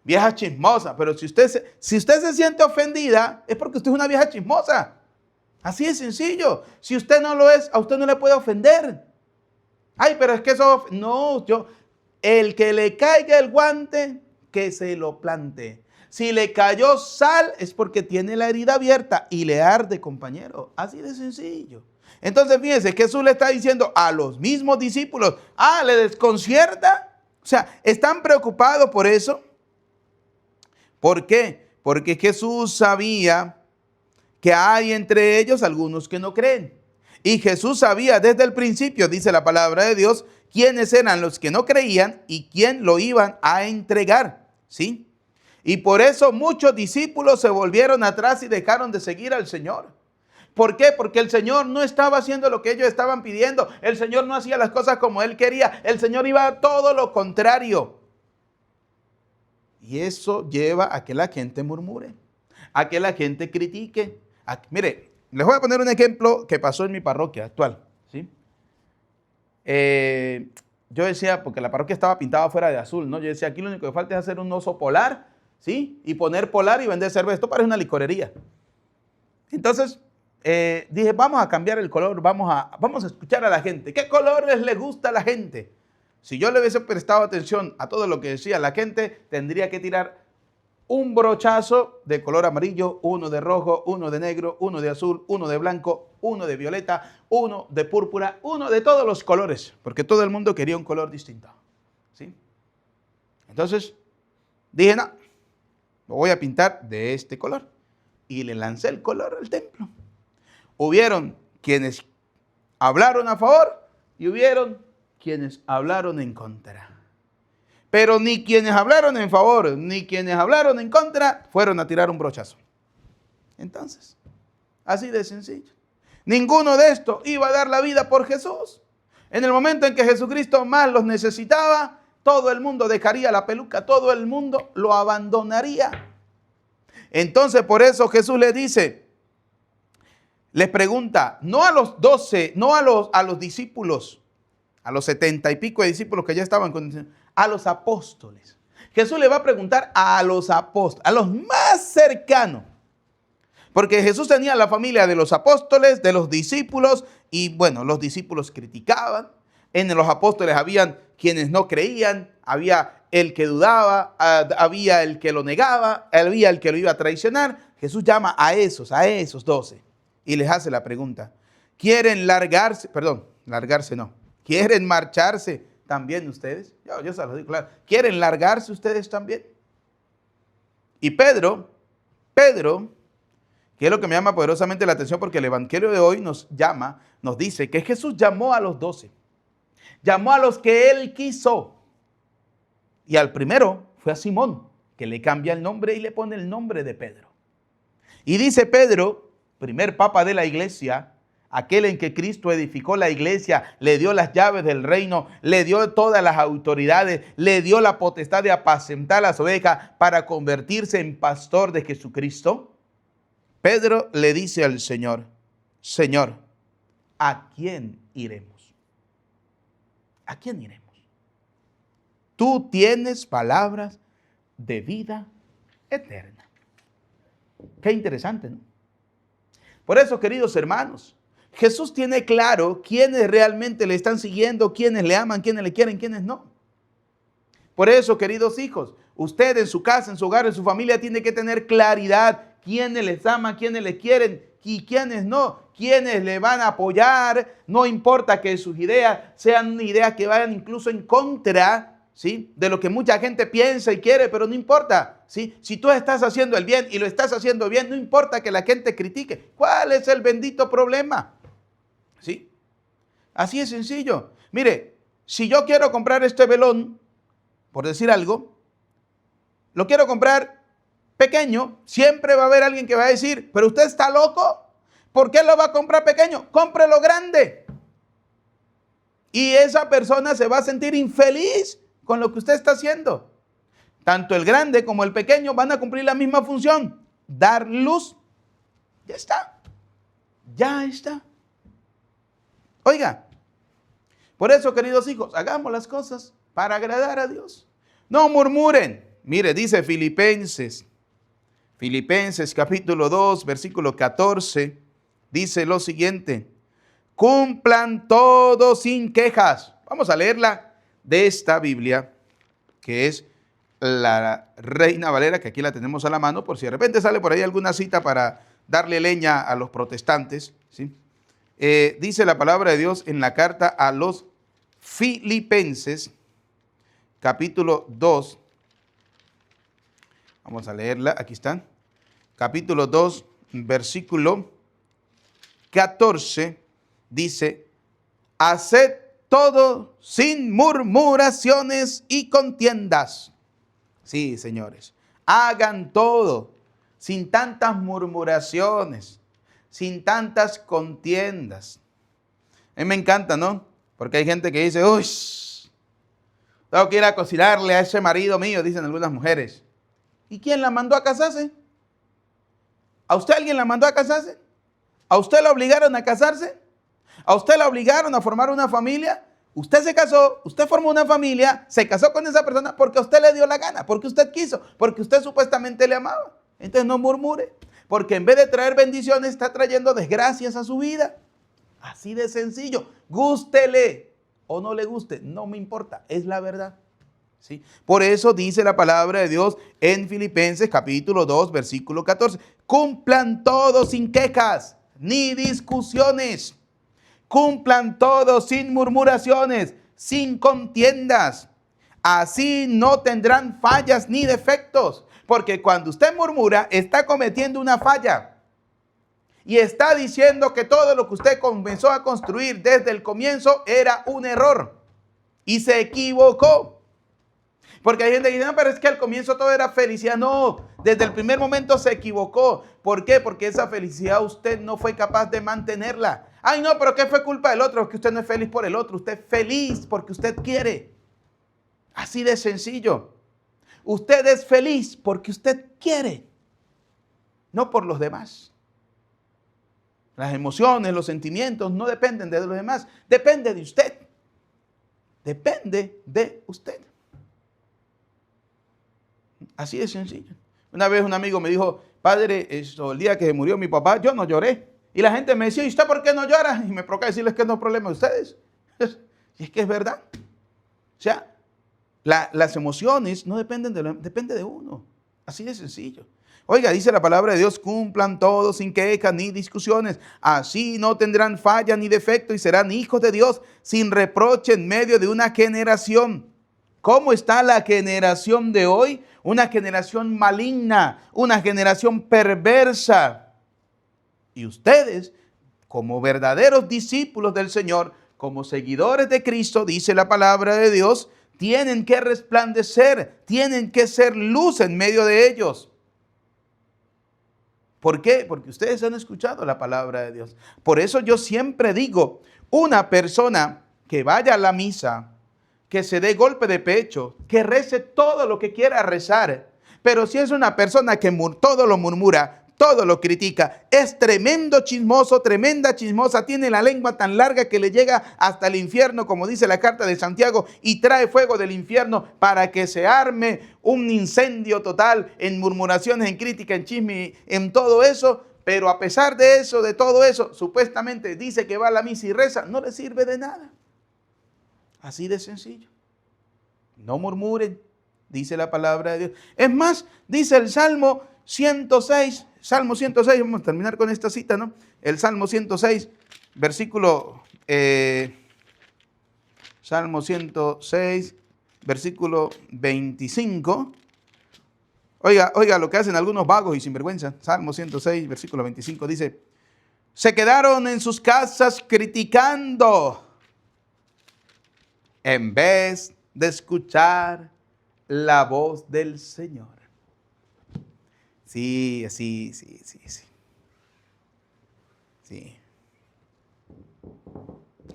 Vieja chismosa, pero si usted se siente ofendida, es porque usted es una vieja chismosa. Así de sencillo. Si usted no lo es, a usted no le puede ofender. Ay, pero es que eso, no, el que le caiga el guante, que se lo plante. Si le cayó sal, es porque tiene la herida abierta y le arde, compañero. Así de sencillo. Entonces, fíjense, Jesús le está diciendo a los mismos discípulos, ¿le desconcierta? O sea, ¿están preocupados por eso? ¿Por qué? Porque Jesús sabía que hay entre ellos algunos que no creen. Y Jesús sabía desde el principio, dice la palabra de Dios, quiénes eran los que no creían y quién lo iban a entregar, ¿sí? Y por eso muchos discípulos se volvieron atrás y dejaron de seguir al Señor. ¿Por qué? Porque el Señor no estaba haciendo lo que ellos estaban pidiendo. El Señor no hacía las cosas como Él quería. El Señor iba a todo lo contrario. Y eso lleva a que la gente murmure, a que la gente critique. Mire, les voy a poner un ejemplo que pasó en mi parroquia actual, ¿sí? Yo decía, porque la parroquia estaba pintada fuera de azul, ¿no? Yo decía, aquí lo único que falta es hacer un oso polar, ¿sí? Y poner polar y vender cerveza. Esto parece una licorería. Entonces, dije, vamos a cambiar el color, vamos a escuchar a la gente. ¿Qué colores le gusta a la gente? Si yo le hubiese prestado atención a todo lo que decía la gente, tendría que tirar un brochazo de color amarillo, uno de rojo, uno de negro, uno de azul, uno de blanco, uno de violeta, uno de púrpura, uno de todos los colores, porque todo el mundo quería un color distinto, ¿sí? Entonces dije, no, lo voy a pintar de este color. Y le lancé el color al templo. Hubieron quienes hablaron a favor y hubieron quienes hablaron en contra. Pero ni quienes hablaron en favor, ni quienes hablaron en contra, fueron a tirar un brochazo. Entonces, así de sencillo. Ninguno de estos iba a dar la vida por Jesús. En el momento en que Jesucristo más los necesitaba, todo el mundo dejaría la peluca, todo el mundo lo abandonaría. Entonces, por eso Jesús les dice, les pregunta, no a los 12, no a los discípulos, a los 70 y pico de discípulos que ya estaban con, a los apóstoles. Jesús le va a preguntar a los apóstoles, a los más cercanos. Porque Jesús tenía la familia de los apóstoles, de los discípulos, y bueno, los discípulos criticaban. En los apóstoles habían quienes no creían, había el que dudaba, había el que lo negaba, había el que lo iba a traicionar. Jesús llama a esos 12 y les hace la pregunta. ¿Quieren ¿Quieren marcharse también ustedes? Yo se lo digo claro. ¿Quieren largarse ustedes también? Y Pedro Pedro, que es lo que me llama poderosamente la atención porque el Evangelio de hoy nos dice que Jesús llamó a los 12, llamó a los que él quiso. Y al primero fue a Simón, que le cambia el nombre y le pone el nombre de Pedro. Y dice Pedro, primer papa de la iglesia, aquel en que Cristo edificó la iglesia, le dio las llaves del reino, le dio todas las autoridades, le dio la potestad de apacentar las ovejas para convertirse en pastor de Jesucristo. Pedro le dice al Señor, Señor, ¿a quién iremos? ¿A quién iremos? Tú tienes palabras de vida eterna. Qué interesante, ¿no? Por eso, queridos hermanos, Jesús tiene claro quiénes realmente le están siguiendo, quiénes le aman, quiénes le quieren, quiénes no. Por eso, queridos hijos, usted en su casa, en su hogar, en su familia, tiene que tener claridad quiénes les aman, quiénes le quieren y quiénes no, quiénes le van a apoyar. No importa que sus ideas sean ideas que vayan incluso en contra, ¿sí?, de lo que mucha gente piensa y quiere, pero no importa, ¿sí? Si tú estás haciendo el bien y lo estás haciendo bien, no importa que la gente critique. ¿Cuál es el bendito problema? ¿Sí? Así es sencillo. Mire, si yo quiero comprar este velón, por decir algo, lo quiero comprar pequeño, siempre va a haber alguien que va a decir, pero usted está loco, ¿por qué lo va a comprar pequeño? Cómprelo grande. Y esa persona se va a sentir infeliz con lo que usted está haciendo. Tanto el grande como el pequeño van a cumplir la misma función, dar luz. Ya está. Ya está. Oiga, por eso, queridos hijos, hagamos las cosas para agradar a Dios. No murmuren. Mire, dice Filipenses capítulo 2, versículo 14, dice lo siguiente: cumplan todo sin quejas. Vamos a leerla de esta Biblia, que es la Reina Valera, que aquí la tenemos a la mano, por si de repente sale por ahí alguna cita para darle leña a los protestantes, ¿sí? Dice la palabra de Dios en la carta a los Filipenses, capítulo 2. Vamos a leerla, aquí está. Capítulo 2, versículo 14, dice: haced todo sin murmuraciones y contiendas. Sí, señores, hagan todo sin tantas murmuraciones, sin tantas contiendas. A mí me encanta, ¿no? Porque hay gente que dice, uy, tengo que ir a cocinarle a ese marido mío, dicen algunas mujeres. ¿Y quién la mandó a casarse? ¿A usted alguien la mandó a casarse? ¿A usted la obligaron a casarse? ¿A usted la obligaron a formar una familia? Usted se casó, usted formó una familia, se casó con esa persona porque a usted le dio la gana, porque usted quiso, porque usted supuestamente le amaba. Entonces no murmure, porque en vez de traer bendiciones está trayendo desgracias a su vida. Así de sencillo. Gústele o no le guste, no me importa, es la verdad. ¿Sí? Por eso dice la palabra de Dios en Filipenses capítulo 2, versículo 14. Cumplan todo sin quejas ni discusiones. Cumplan todo sin murmuraciones, sin contiendas. Así no tendrán fallas ni defectos. Porque cuando usted murmura, está cometiendo una falla. Y está diciendo que todo lo que usted comenzó a construir desde el comienzo era un error. Y se equivocó. Porque hay gente que dice, no, pero es que al comienzo todo era felicidad. No, desde el primer momento se equivocó. ¿Por qué? Porque esa felicidad usted no fue capaz de mantenerla. Ay, no, pero ¿qué fue culpa del otro? Que usted no es feliz por el otro. Usted es feliz porque usted quiere. Así de sencillo. Usted es feliz porque usted quiere. No por los demás. Las emociones, los sentimientos no dependen de los demás. Depende de usted. Depende de usted. Así de sencillo. Una vez un amigo me dijo, padre, el día que murió mi papá, yo no lloré. Y la gente me decía, ¿y usted por qué no llora? Y me provoca decirles que no es problema de ustedes. Y es que es verdad. O sea, las emociones no dependen depende de uno. Así de sencillo. Oiga, dice la palabra de Dios, cumplan todo sin quejas ni discusiones. Así no tendrán falla ni defecto y serán hijos de Dios sin reproche en medio de una generación ¿Cómo está la generación de hoy? Una generación maligna, una generación perversa. Y ustedes, como verdaderos discípulos del Señor, como seguidores de Cristo, dice la palabra de Dios, tienen que resplandecer, tienen que ser luz en medio de ellos. ¿Por qué? Porque ustedes han escuchado la palabra de Dios. Por eso yo siempre digo, una persona que vaya a la misa, que se dé golpe de pecho, que rece todo lo que quiera rezar, pero si es una persona que todo lo murmura, todo lo critica, es tremendo chismoso, tremenda chismosa, tiene la lengua tan larga que le llega hasta el infierno, como dice la carta de Santiago, y trae fuego del infierno para que se arme un incendio total en murmuraciones, en crítica, en chisme, en todo eso. Pero a pesar de eso, de todo eso, supuestamente dice que va a la misa y reza, no le sirve de nada. Así de sencillo. No murmuren, dice la palabra de Dios. Es más, dice el Salmo 106, vamos a terminar con esta cita, ¿no? El Salmo 106, Salmo 106, versículo 25. Oiga lo que hacen algunos vagos y sinvergüenza. Salmo 106, versículo 25 dice, se quedaron en sus casas criticando en vez de escuchar la voz del Señor. Sí.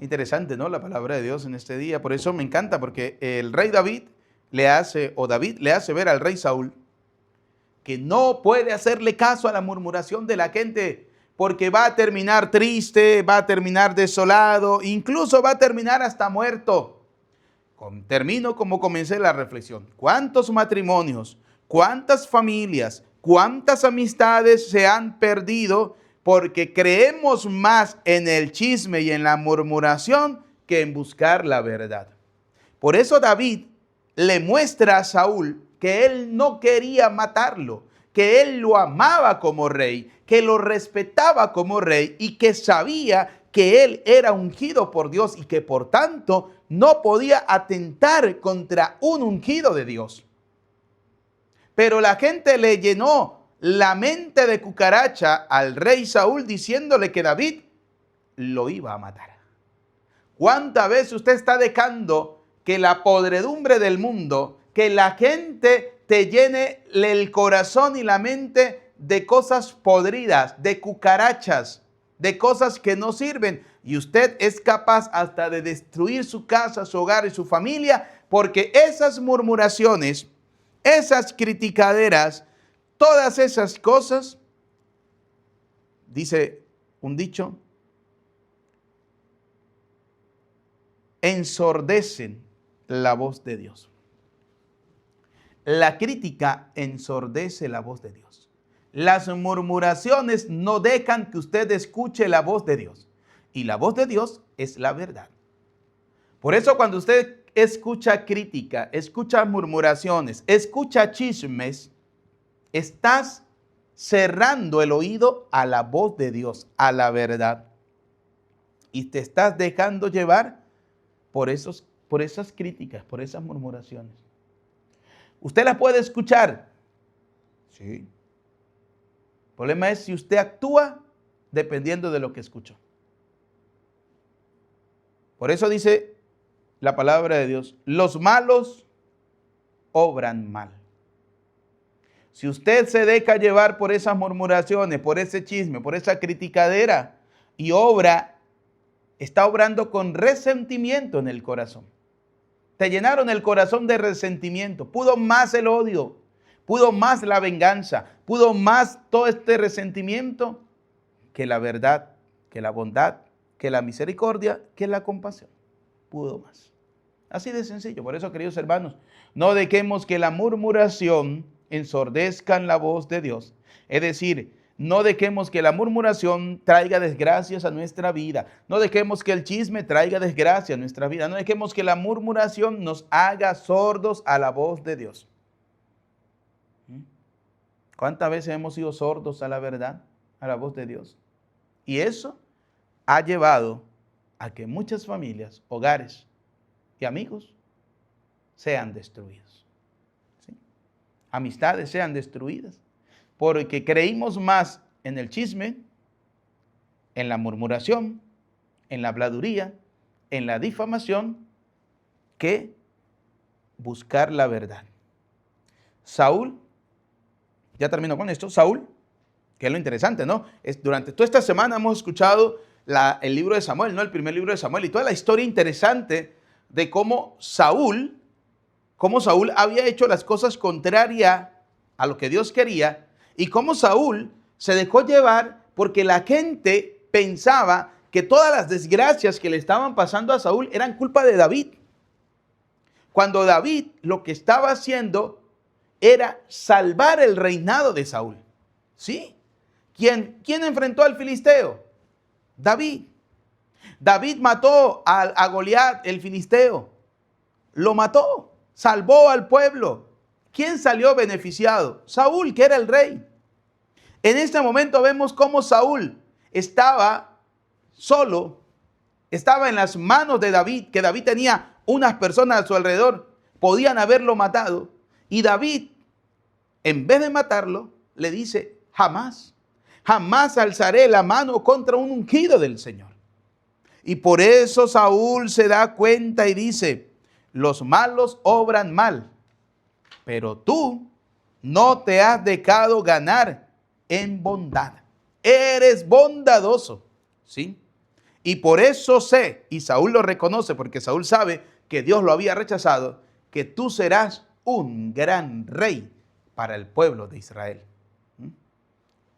Interesante, ¿no? La palabra de Dios en este día. Por eso me encanta, porque el rey David le hace ver al rey Saúl que no puede hacerle caso a la murmuración de la gente, porque va a terminar triste, va a terminar desolado, incluso va a terminar hasta muerto. Termino como comencé la reflexión. ¿Cuántos matrimonios, cuántas familias, cuántas amistades se han perdido porque creemos más en el chisme y en la murmuración que en buscar la verdad? Por eso David le muestra a Saúl que él no quería matarlo, que él lo amaba como rey, que lo respetaba como rey y que sabía que él era ungido por Dios y que por tanto no podía atentar contra un ungido de Dios. Pero la gente le llenó la mente de cucaracha al rey Saúl diciéndole que David lo iba a matar. ¿Cuántas veces usted está dejando que la podredumbre del mundo, que la gente te llene el corazón y la mente de cosas podridas, de cucarachas, de cosas que no sirven? Y usted es capaz hasta de destruir su casa, su hogar y su familia, porque esas murmuraciones, esas criticaderas, todas esas cosas, dice un dicho, ensordecen la voz de Dios. La crítica ensordece la voz de Dios. Las murmuraciones no dejan que usted escuche la voz de Dios. Y la voz de Dios es la verdad. Por eso cuando usted escucha crítica, escucha murmuraciones, escucha chismes, estás cerrando el oído a la voz de Dios, a la verdad. Y te estás dejando llevar por esas críticas, por esas murmuraciones. ¿Usted las puede escuchar? Sí. El problema es si usted actúa dependiendo de lo que escuchó. Por eso dice la palabra de Dios, los malos obran mal. Si usted se deja llevar por esas murmuraciones, por ese chisme, por esa criticadera y está obrando con resentimiento en el corazón. Te llenaron el corazón de resentimiento. Pudo más el odio, pudo más la venganza, pudo más todo este resentimiento que la verdad, que la bondad, que la misericordia, que la compasión. Pudo más. Así de sencillo. Por eso, queridos hermanos, no dejemos que la murmuración ensordezcan la voz de Dios. Es decir, no dejemos que la murmuración traiga desgracias a nuestra vida. No dejemos que el chisme traiga desgracia a nuestra vida. No dejemos que la murmuración nos haga sordos a la voz de Dios. ¿Cuántas veces hemos sido sordos a la verdad, a la voz de Dios? Y eso ha llevado a que muchas familias, hogares y amigos sean destruidos. ¿Sí? Amistades sean destruidas. Porque creímos más en el chisme, en la murmuración, en la habladuría, en la difamación, que buscar la verdad. Saúl, ya termino con esto, Saúl, que es lo interesante, ¿no? Durante toda esta semana hemos escuchado el libro de Samuel, ¿no? El primer libro de Samuel y toda la historia interesante de cómo Saúl había hecho las cosas contrarias a lo que Dios quería y cómo Saúl se dejó llevar porque la gente pensaba que todas las desgracias que le estaban pasando a Saúl eran culpa de David. Cuando David lo que estaba haciendo era salvar el reinado de Saúl. ¿Sí? ¿Quién enfrentó al filisteo? David. David mató a Goliat, el filisteo. Lo mató, salvó al pueblo. ¿Quién salió beneficiado? Saúl, que era el rey. En este momento vemos cómo Saúl estaba solo, estaba en las manos de David, que David tenía unas personas a su alrededor, podían haberlo matado. Y David, en vez de matarlo, le dice, jamás alzaré la mano contra un ungido del Señor. Y por eso Saúl se da cuenta y dice, los malos obran mal, pero tú no te has dejado ganar en bondad. Eres bondadoso, ¿sí? Y por eso sé, y Saúl lo reconoce porque Saúl sabe que Dios lo había rechazado, que tú serás un gran rey para el pueblo de Israel.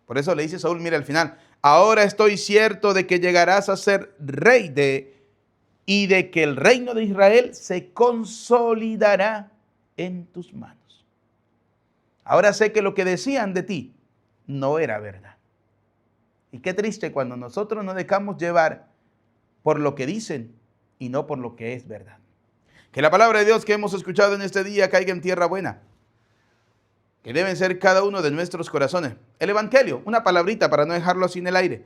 Por eso le dice Saúl, mira al final, ahora estoy cierto de que llegarás a ser rey y de que el reino de Israel se consolidará en tus manos. Ahora sé que lo que decían de ti no era verdad. Y qué triste cuando nosotros nos dejamos llevar por lo que dicen y no por lo que es verdad. Que la palabra de Dios que hemos escuchado en este día caiga en tierra buena, que deben ser cada uno de nuestros corazones. El Evangelio, una palabrita para no dejarlo así en el aire.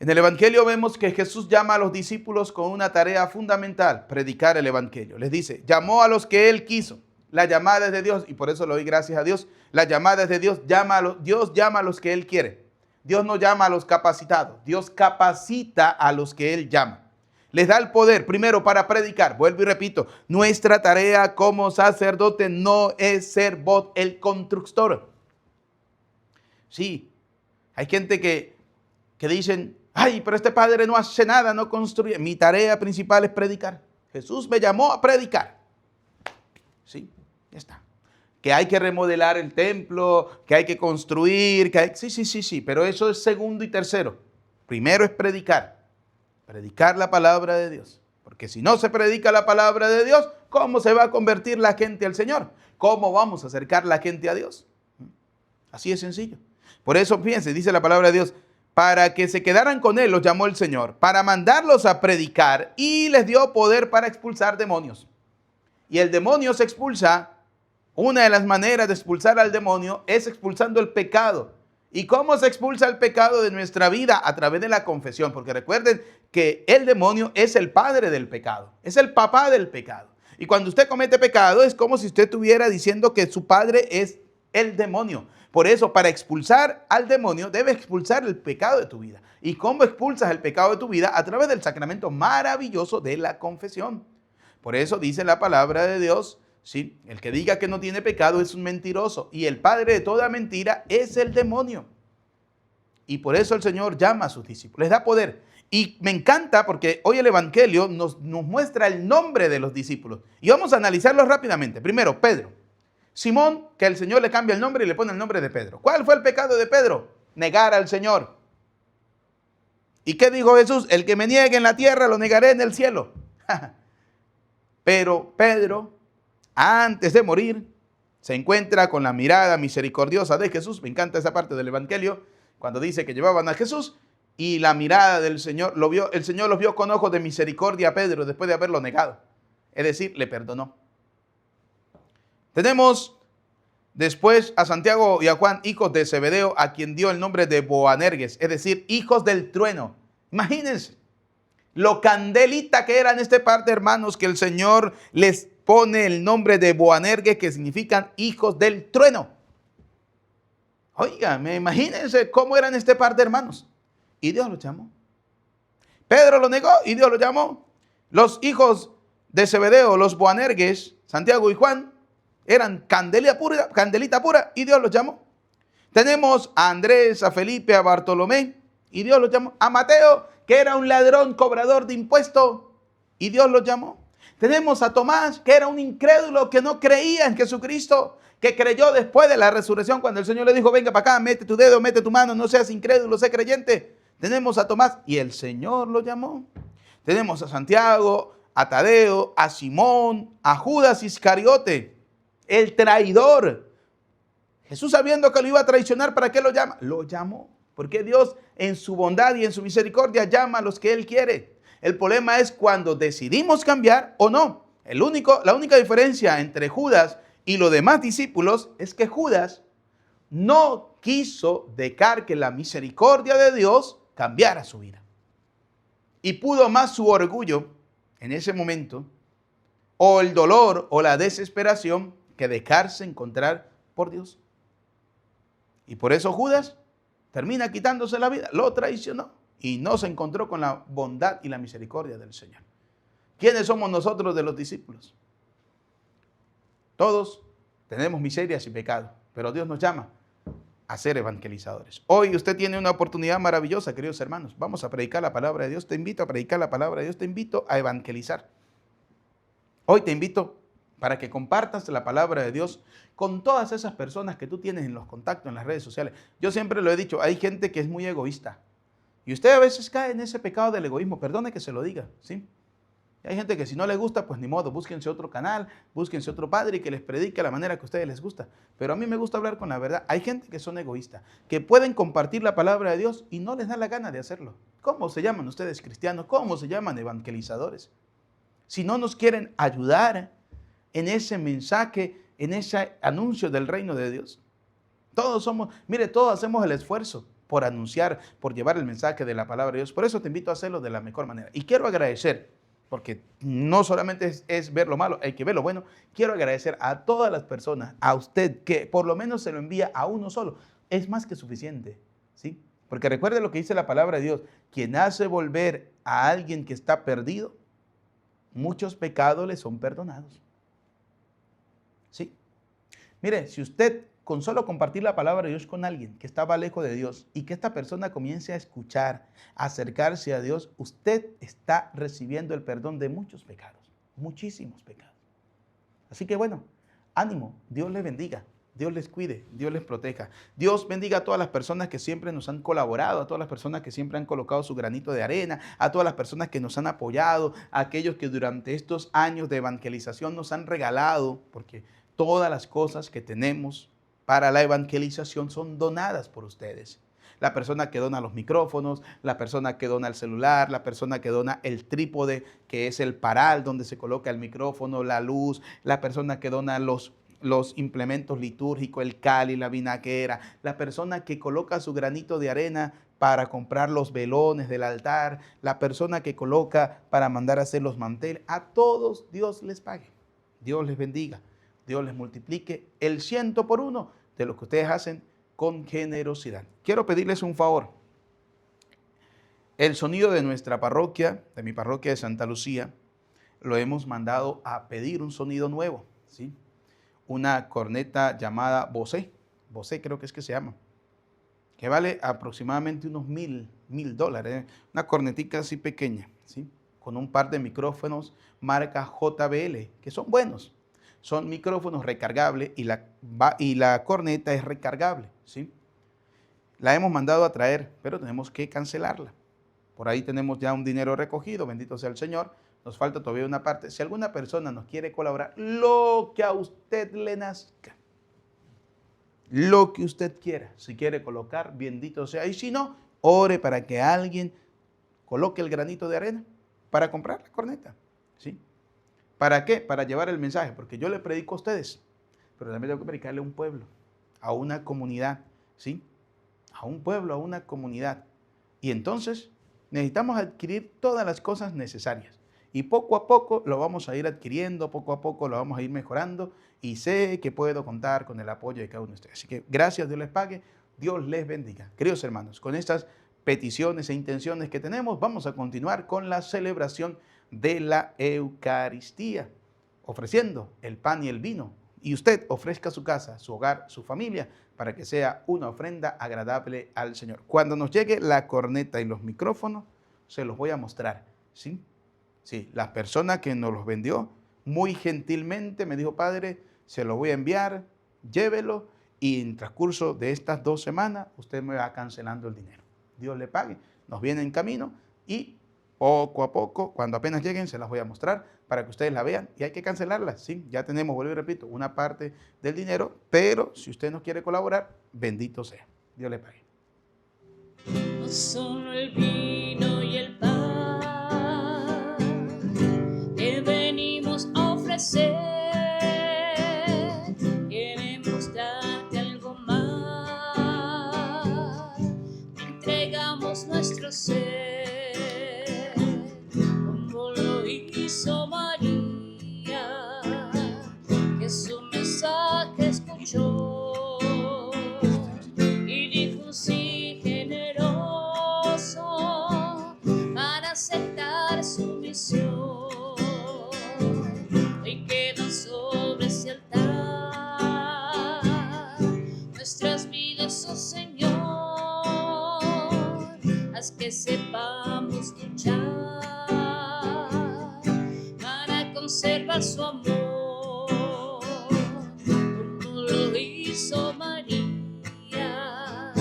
En el Evangelio vemos que Jesús llama a los discípulos con una tarea fundamental, predicar el Evangelio. Les dice, llamó a los que Él quiso. La llamada es de Dios y por eso le doy gracias a Dios. La llamada es de Dios, Dios llama a los que Él quiere. Dios no llama a los capacitados, Dios capacita a los que Él llama. Les da el poder, primero, para predicar. Vuelvo y repito, nuestra tarea como sacerdote no es ser vos el constructor. Sí, hay gente que dicen, ay, pero este padre no hace nada, no construye. Mi tarea principal es predicar. Jesús me llamó a predicar. Sí, ya está. Que hay que remodelar el templo, que hay que construir, sí, pero eso es segundo y tercero. Primero es predicar la palabra de Dios. Porque si no se predica la palabra de Dios, ¿cómo se va a convertir la gente al Señor? ¿Cómo vamos a acercar la gente a Dios? Así es sencillo. Por eso, fíjense, dice la palabra de Dios, para que se quedaran con Él los llamó el Señor, para mandarlos a predicar y les dio poder para expulsar demonios. Y el demonio se expulsa. Una de las maneras de expulsar al demonio es expulsando el pecado. ¿Y cómo se expulsa el pecado de nuestra vida? A través de la confesión. Porque recuerden que el demonio es el padre del pecado. Es el papá del pecado. Y cuando usted comete pecado es como si usted estuviera diciendo que su padre es el demonio. Por eso, para expulsar al demonio, debe expulsar el pecado de tu vida. ¿Y cómo expulsas el pecado de tu vida? A través del sacramento maravilloso de la confesión. Por eso dice la palabra de Dios, sí, el que diga que no tiene pecado es un mentiroso y el padre de toda mentira es el demonio. Y por eso el Señor llama a sus discípulos, les da poder. Y me encanta porque hoy el Evangelio nos muestra el nombre de los discípulos. Y vamos a analizarlos rápidamente. Primero, Pedro. Simón, que el Señor le cambia el nombre y le pone el nombre de Pedro. ¿Cuál fue el pecado de Pedro? Negar al Señor. ¿Y qué dijo Jesús? El que me niegue en la tierra, lo negaré en el cielo. Pero Pedro, antes de morir, se encuentra con la mirada misericordiosa de Jesús. Me encanta esa parte del Evangelio, cuando dice que llevaban a Jesús y la mirada del Señor, el Señor los vio con ojos de misericordia a Pedro después de haberlo negado. Es decir, le perdonó. Tenemos después a Santiago y a Juan, hijos de Zebedeo, a quien dio el nombre de Boanerges, es decir, hijos del trueno. Imagínense lo candelita que era en esta parte, hermanos, que el Señor les pone el nombre de Boanerges, que significan hijos del trueno. Oiga, imagínense cómo eran este par de hermanos. Y Dios los llamó. Pedro lo negó y Dios lo llamó. Los hijos de Zebedeo, los Boanerges, Santiago y Juan, eran candelita pura y Dios los llamó. Tenemos a Andrés, a Felipe, a Bartolomé y Dios los llamó. A Mateo, que era un ladrón cobrador de impuestos y Dios los llamó. Tenemos a Tomás, que era un incrédulo que no creía en Jesucristo, que creyó después de la resurrección cuando el Señor le dijo, venga para acá, mete tu dedo, mete tu mano, no seas incrédulo, sé creyente. Tenemos a Tomás y el Señor lo llamó. Tenemos a Santiago, a Tadeo, a Simón, a Judas Iscariote, el traidor. Jesús, sabiendo que lo iba a traicionar, ¿para qué lo llama? Lo llamó, porque Dios en su bondad y en su misericordia llama a los que Él quiere. El problema es cuando decidimos cambiar o no. La única diferencia entre Judas y los demás discípulos es que Judas no quiso dejar que la misericordia de Dios cambiara su vida. Y pudo más su orgullo en ese momento, o el dolor o la desesperación, que dejarse encontrar por Dios. Y por eso Judas termina quitándose la vida, lo traicionó y no se encontró con la bondad y la misericordia del Señor. ¿Quiénes somos nosotros de los discípulos? Todos tenemos miserias y pecados, pero Dios nos llama a ser evangelizadores. Hoy usted tiene una oportunidad maravillosa, queridos hermanos. Vamos a predicar la palabra de Dios. Te invito a predicar la palabra de Dios. Te invito a evangelizar. Hoy te invito para que compartas la palabra de Dios con todas esas personas que tú tienes en los contactos, en las redes sociales. Yo siempre lo he dicho, hay gente que es muy egoísta. Y usted a veces cae en ese pecado del egoísmo. Perdone que se lo diga, ¿sí? Y hay gente que si no le gusta, pues ni modo, búsquense otro canal, búsquense otro padre y que les predique la manera que a ustedes les gusta. Pero a mí me gusta hablar con la verdad. Hay gente que son egoístas, que pueden compartir la palabra de Dios y no les da la gana de hacerlo. ¿Cómo se llaman ustedes cristianos? ¿Cómo se llaman evangelizadores? Si no nos quieren ayudar en ese mensaje, en ese anuncio del reino de Dios. Todos hacemos el esfuerzo por anunciar, por llevar el mensaje de la palabra de Dios. Por eso te invito a hacerlo de la mejor manera. Y quiero agradecer, porque no solamente es ver lo malo, hay que ver lo bueno. Quiero agradecer a todas las personas, a usted, que por lo menos se lo envía a uno solo. Es más que suficiente, ¿sí? Porque recuerde lo que dice la palabra de Dios. Quien hace volver a alguien que está perdido, muchos pecados le son perdonados. ¿Sí? Mire, si usted con solo compartir la palabra de Dios con alguien que estaba lejos de Dios y que esta persona comience a escuchar, a acercarse a Dios, usted está recibiendo el perdón de muchos pecados, muchísimos pecados. Así que bueno, ánimo, Dios les bendiga, Dios les cuide, Dios les proteja. Dios bendiga a todas las personas que siempre nos han colaborado, a todas las personas que siempre han colocado su granito de arena, a todas las personas que nos han apoyado, a aquellos que durante estos años de evangelización nos han regalado, porque todas las cosas que tenemos para la evangelización son donadas por ustedes. La persona que dona los micrófonos, la persona que dona el celular, la persona que dona el trípode, que es el paral donde se coloca el micrófono, la luz, la persona que dona los implementos litúrgicos, el cáliz, la vinaquera, la persona que coloca su granito de arena para comprar los velones del altar, la persona que coloca para mandar a hacer los manteles. A todos Dios les pague, Dios les bendiga, Dios les multiplique el 100 por 1 de lo que ustedes hacen con generosidad. Quiero pedirles un favor. El sonido de nuestra parroquia, de mi parroquia de Santa Lucía, lo hemos mandado a pedir un sonido nuevo, ¿sí? Una corneta llamada Bose creo que es que se llama, que vale aproximadamente unos $1,000, una cornetica así pequeña, ¿sí? Con un par de micrófonos marca JBL, que son buenos. Son micrófonos recargables y la corneta es recargable, ¿sí? La hemos mandado a traer, pero tenemos que cancelarla. Por ahí tenemos ya un dinero recogido, bendito sea el Señor. Nos falta todavía una parte. Si alguna persona nos quiere colaborar, lo que a usted le nazca, lo que usted quiera, si quiere colocar, bendito sea. Y si no, ore para que alguien coloque el granito de arena para comprar la corneta, ¿sí? ¿Para qué? Para llevar el mensaje, porque yo le predico a ustedes, pero también tengo que predicarle a un pueblo, a una comunidad, ¿sí? A un pueblo, a una comunidad. Y entonces necesitamos adquirir todas las cosas necesarias. y poco a poco lo vamos a ir adquiriendo, poco a poco lo vamos a ir mejorando y sé que puedo contar con el apoyo de cada uno de ustedes. Así que gracias, Dios les pague, Dios les bendiga. Queridos hermanos, con estas peticiones e intenciones que tenemos, vamos a continuar con la celebración de la Eucaristía, ofreciendo el pan y el vino. Y usted ofrezca su casa, su hogar, su familia, para que sea una ofrenda agradable al Señor. Cuando nos llegue la corneta y los micrófonos, se los voy a mostrar, ¿sí? Sí, la persona que nos los vendió, muy gentilmente me dijo, padre, se lo voy a enviar, llévelo, y en transcurso de estas 2 semanas, usted me va cancelando el dinero. Dios le pague, nos viene en camino y poco a poco, cuando apenas lleguen, se las voy a mostrar para que ustedes la vean y hay que cancelarlas, ¿sí? Ya tenemos, vuelvo y repito, una parte del dinero, pero si usted nos quiere colaborar, bendito sea. Dios le pague. No solo el vino y el pan que venimos a ofrecer, queremos darte algo más, te entregamos nuestro ser, como lo hizo María, que su mensaje escuchó y dijo sí generoso para aceptar su misión. Hoy quedan sobre ese altar nuestras vidas, oh Señor, haz que sepamos luchar para conservar su amor, como lo hizo María,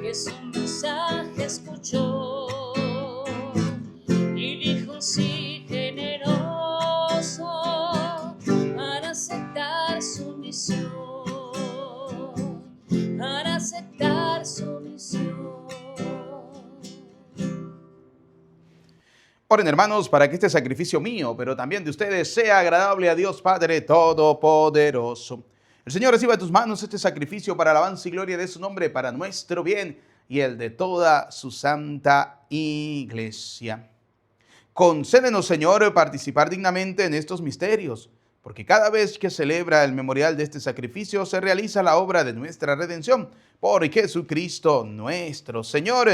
que su mensaje escuchó y dijo sí generoso para aceptar su misión, para aceptar su misión. Oren, hermanos, para que este sacrificio mío, pero también de ustedes, sea agradable a Dios Padre Todopoderoso. El Señor reciba de tus manos este sacrificio para alabanza y gloria de su nombre, para nuestro bien y el de toda su santa iglesia. Concédenos, Señor, participar dignamente en estos misterios, porque cada vez que celebra el memorial de este sacrificio se realiza la obra de nuestra redención por Jesucristo nuestro Señor.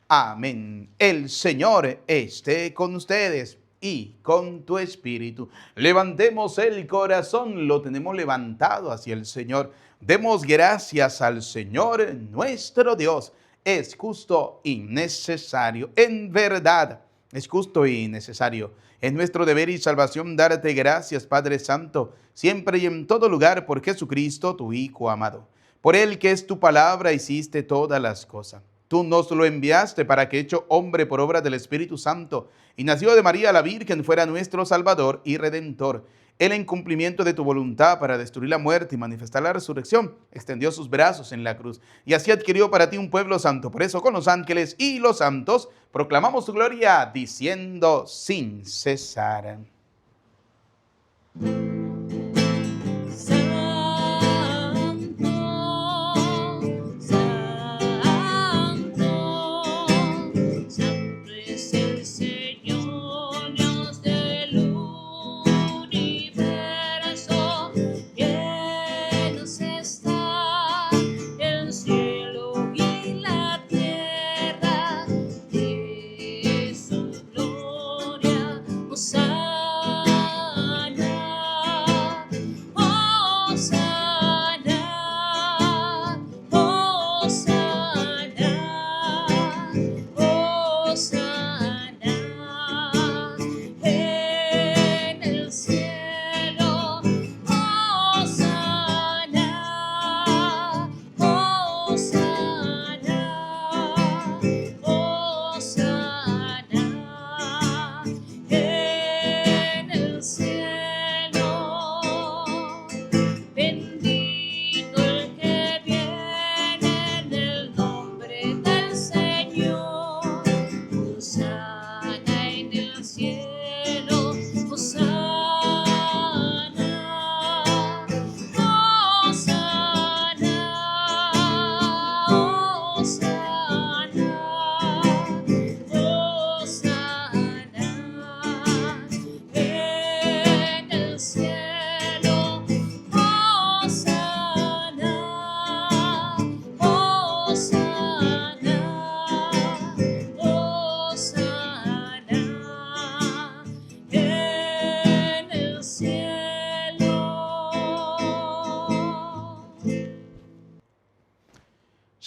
Amén. El Señor esté con ustedes y con tu espíritu. Levantemos el corazón, lo tenemos levantado hacia el Señor. Demos gracias al Señor nuestro Dios. Es justo y necesario, en verdad. Es justo y necesario. Es nuestro deber y salvación darte gracias, Padre Santo, siempre y en todo lugar, por Jesucristo, tu Hijo amado. Por Él, que es tu palabra, hiciste todas las cosas. Tú nos lo enviaste para que, hecho hombre por obra del Espíritu Santo, y nació de María la Virgen, fuera nuestro Salvador y Redentor. Él, en cumplimiento de tu voluntad para destruir la muerte y manifestar la resurrección, extendió sus brazos en la cruz y así adquirió para ti un pueblo santo. Por eso, con los ángeles y los santos, proclamamos tu gloria, diciendo sin cesar.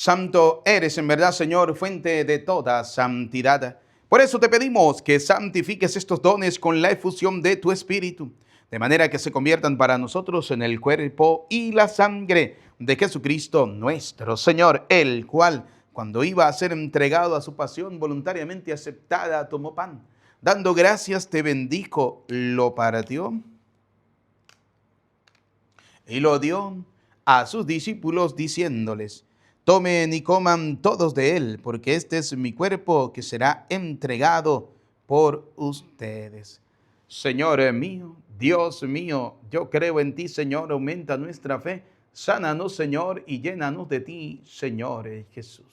Santo eres en verdad, Señor, fuente de toda santidad. Por eso te pedimos que santifiques estos dones con la efusión de tu Espíritu, de manera que se conviertan para nosotros en el cuerpo y la sangre de Jesucristo nuestro Señor, el cual, cuando iba a ser entregado a su pasión voluntariamente aceptada, tomó pan. Dando gracias, te bendijo, lo partió y lo dio a sus discípulos diciéndoles: tomen y coman todos de él, porque este es mi cuerpo que será entregado por ustedes. Señor mío, Dios mío, yo creo en ti, Señor, aumenta nuestra fe. Sánanos, Señor, y llénanos de ti, Señor Jesús.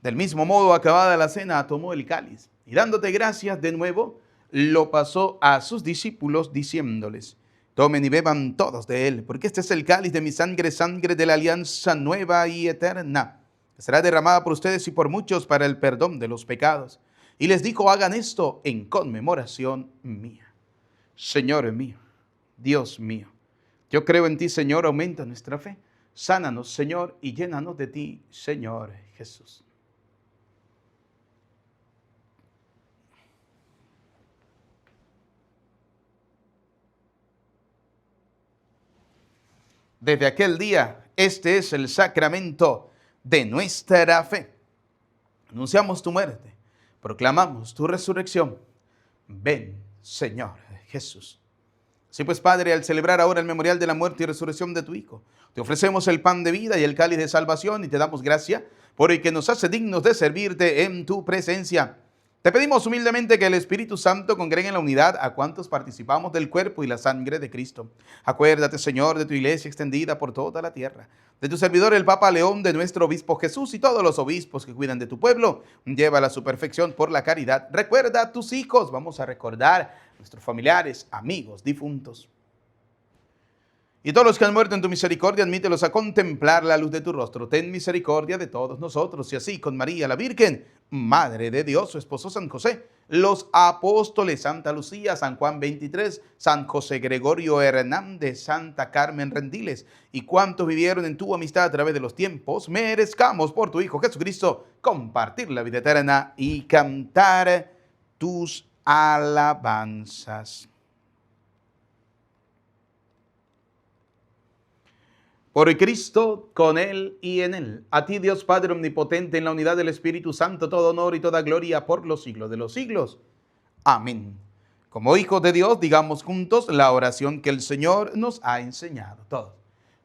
Del mismo modo, acabada la cena, tomó el cáliz y dándote gracias de nuevo, lo pasó a sus discípulos diciéndoles: tomen y beban todos de él, porque este es el cáliz de mi sangre, sangre de la alianza nueva y eterna, que será derramada por ustedes y por muchos para el perdón de los pecados. Y les dijo: hagan esto en conmemoración mía. Señor mío, Dios mío, yo creo en ti, Señor, aumenta nuestra fe. Sánanos, Señor, y llénanos de ti, Señor Jesús. Desde aquel día, este es el sacramento de nuestra fe. Anunciamos tu muerte, proclamamos tu resurrección. Ven, Señor Jesús. Así pues, Padre, al celebrar ahora el memorial de la muerte y resurrección de tu Hijo, te ofrecemos el pan de vida y el cáliz de salvación y te damos gracia por el que nos hace dignos de servirte en tu presencia. Te pedimos humildemente que el Espíritu Santo congregue en la unidad a cuantos participamos del cuerpo y la sangre de Cristo. Acuérdate, Señor, de tu iglesia extendida por toda la tierra, de tu servidor el Papa León, de nuestro obispo Jesús y todos los obispos que cuidan de tu pueblo. Llévala a su perfección por la caridad. Recuerda a tus hijos. Vamos a recordar a nuestros familiares, amigos, difuntos. Y todos los que han muerto en tu misericordia, admítelos a contemplar la luz de tu rostro. Ten misericordia de todos nosotros, y así con María la Virgen, Madre de Dios, su esposo San José, los apóstoles Santa Lucía, San Juan 23, San José Gregorio Hernández, Santa Carmen Rendiles, y cuantos vivieron en tu amistad a través de los tiempos, merezcamos por tu Hijo Jesucristo compartir la vida eterna y cantar tus alabanzas. Por Cristo, con Él y en Él. A ti, Dios Padre Omnipotente, en la unidad del Espíritu Santo, todo honor y toda gloria por los siglos de los siglos. Amén. Como hijos de Dios, digamos juntos la oración que el Señor nos ha enseñado. Todos.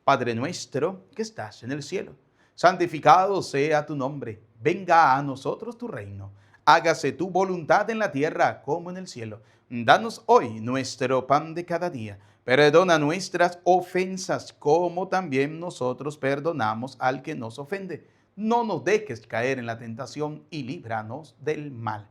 Padre nuestro que estás en el cielo, santificado sea tu nombre. Venga a nosotros tu reino. Hágase tu voluntad en la tierra como en el cielo. Danos hoy nuestro pan de cada día. Perdona nuestras ofensas, como también nosotros perdonamos al que nos ofende. No nos dejes caer en la tentación y líbranos del mal.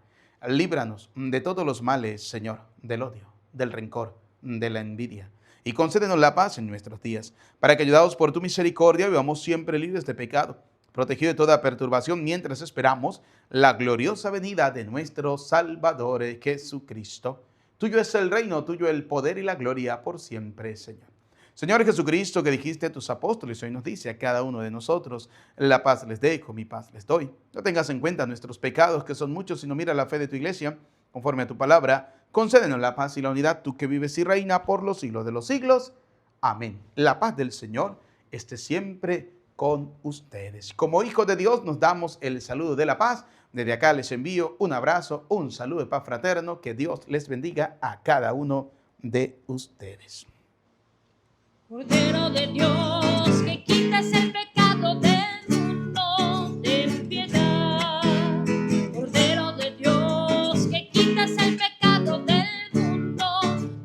Líbranos de todos los males, Señor, del odio, del rencor, de la envidia. Y concédenos la paz en nuestros días, para que, ayudados por tu misericordia, vivamos siempre libres de pecado, protegidos de toda perturbación, mientras esperamos la gloriosa venida de nuestro Salvador Jesucristo. Tuyo es el reino, tuyo el poder y la gloria por siempre, Señor. Señor Jesucristo, que dijiste a tus apóstoles, hoy nos dice a cada uno de nosotros: la paz les dejo, mi paz les doy. No tengas en cuenta nuestros pecados, que son muchos, sino mira la fe de tu iglesia, conforme a tu palabra. Concédenos la paz y la unidad, tú que vives y reina por los siglos de los siglos. Amén. La paz del Señor esté siempre con ustedes. Como hijos de Dios, nos damos el saludo de la paz. Desde acá les envío un abrazo, un saludo de paz fraterno. Que Dios les bendiga a cada uno de ustedes. Cordero de Dios, que quitas el pecado del mundo, ten piedad. Cordero de Dios, que quitas el pecado del mundo,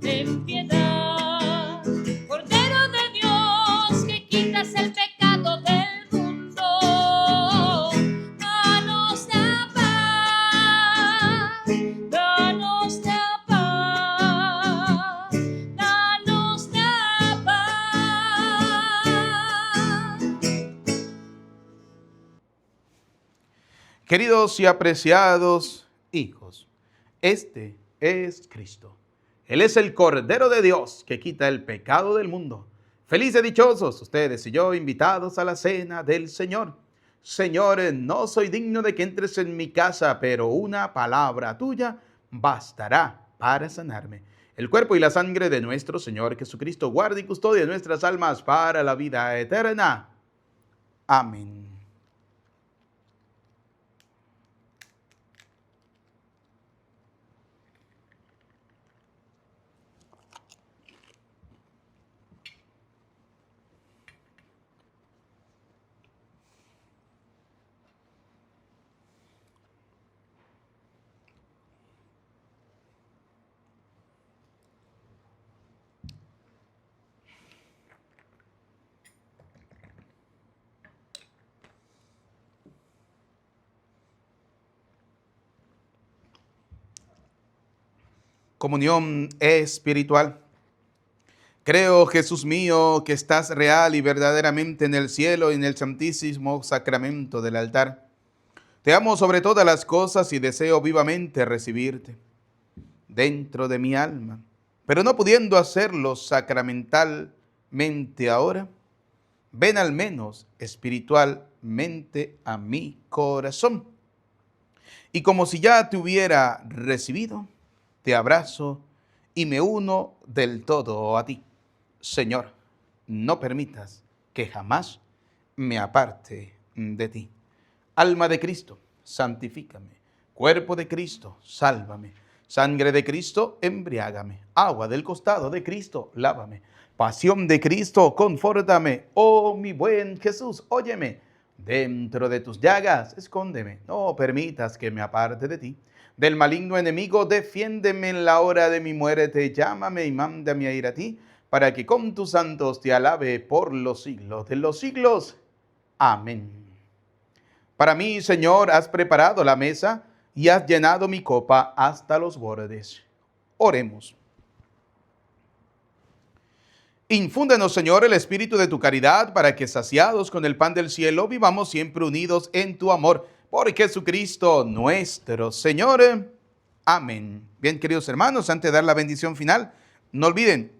ten piedad. Cordero de Dios, que quitas el pecado del mundo, danos la paz, danos la paz, danos la paz. Queridos y apreciados hijos, este es Cristo. Él es el Cordero de Dios que quita el pecado del mundo. Felices y dichosos ustedes y yo, invitados a la cena del Señor. Señor, no soy digno de que entres en mi casa, pero una palabra tuya bastará para sanarme. El cuerpo y la sangre de nuestro Señor Jesucristo guarde y custodia nuestras almas para la vida eterna. Amén. Comunión espiritual. Creo, Jesús mío, que estás real y verdaderamente en el cielo y en el santísimo sacramento del altar. Te amo sobre todas las cosas y deseo vivamente recibirte dentro de mi alma, pero no pudiendo hacerlo sacramentalmente ahora, ven al menos espiritualmente a mi corazón. Y como si ya te hubiera recibido, te abrazo y me uno del todo a ti. Señor, no permitas que jamás me aparte de ti. Alma de Cristo, santifícame. Cuerpo de Cristo, sálvame. Sangre de Cristo, embriágame. Agua del costado de Cristo, lávame. Pasión de Cristo, confórtame. Oh, mi buen Jesús, óyeme. Dentro de tus llagas, escóndeme. No permitas que me aparte de ti. Del maligno enemigo, defiéndeme en la hora de mi muerte. Llámame y mándame a ir a ti, para que con tus santos te alabe por los siglos de los siglos. Amén. Para mí, Señor, has preparado la mesa y has llenado mi copa hasta los bordes. Oremos. Infúndenos, Señor, el espíritu de tu caridad, para que, saciados con el pan del cielo, vivamos siempre unidos en tu amor. Por Jesucristo nuestro Señor. Amén. Bien, queridos hermanos, antes de dar la bendición final, no olviden,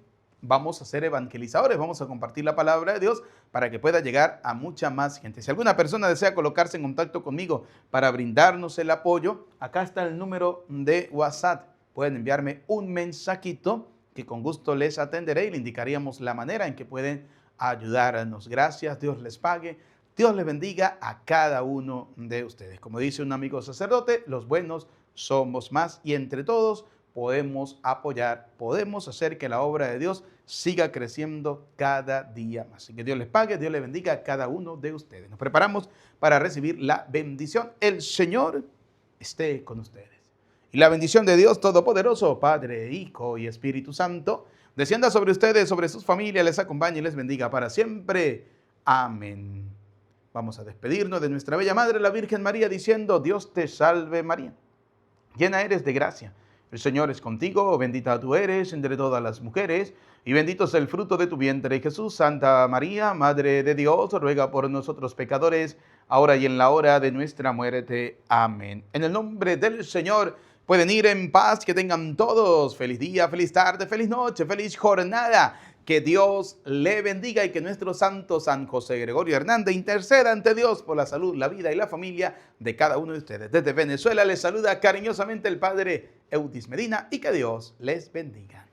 vamos a ser evangelizadores, vamos a compartir la palabra de Dios para que pueda llegar a mucha más gente. Si alguna persona desea colocarse en contacto conmigo para brindarnos el apoyo, acá está el número de WhatsApp. Pueden enviarme un mensajito que con gusto les atenderé y le indicaríamos la manera en que pueden ayudarnos. Gracias, Dios les pague. Dios les bendiga a cada uno de ustedes. Como dice un amigo sacerdote, los buenos somos más y entre todos podemos apoyar, podemos hacer que la obra de Dios siga creciendo cada día más. Así que Dios les pague, Dios les bendiga a cada uno de ustedes. Nos preparamos para recibir la bendición. El Señor esté con ustedes. Y la bendición de Dios Todopoderoso, Padre, Hijo y Espíritu Santo, descienda sobre ustedes, sobre sus familias, les acompañe y les bendiga para siempre. Amén. Vamos a despedirnos de nuestra bella Madre, la Virgen María, diciendo: Dios te salve María, llena eres de gracia. El Señor es contigo, bendita tú eres entre todas las mujeres, y bendito es el fruto de tu vientre, Jesús. Santa María, Madre de Dios, ruega por nosotros pecadores, ahora y en la hora de nuestra muerte. Amén. En el nombre del Señor, pueden ir en paz, que tengan todos feliz día, feliz tarde, feliz noche, feliz jornada. Que Dios le bendiga y que nuestro santo San José Gregorio Hernández interceda ante Dios por la salud, la vida y la familia de cada uno de ustedes. Desde Venezuela les saluda cariñosamente el Padre Eudis Medina y que Dios les bendiga.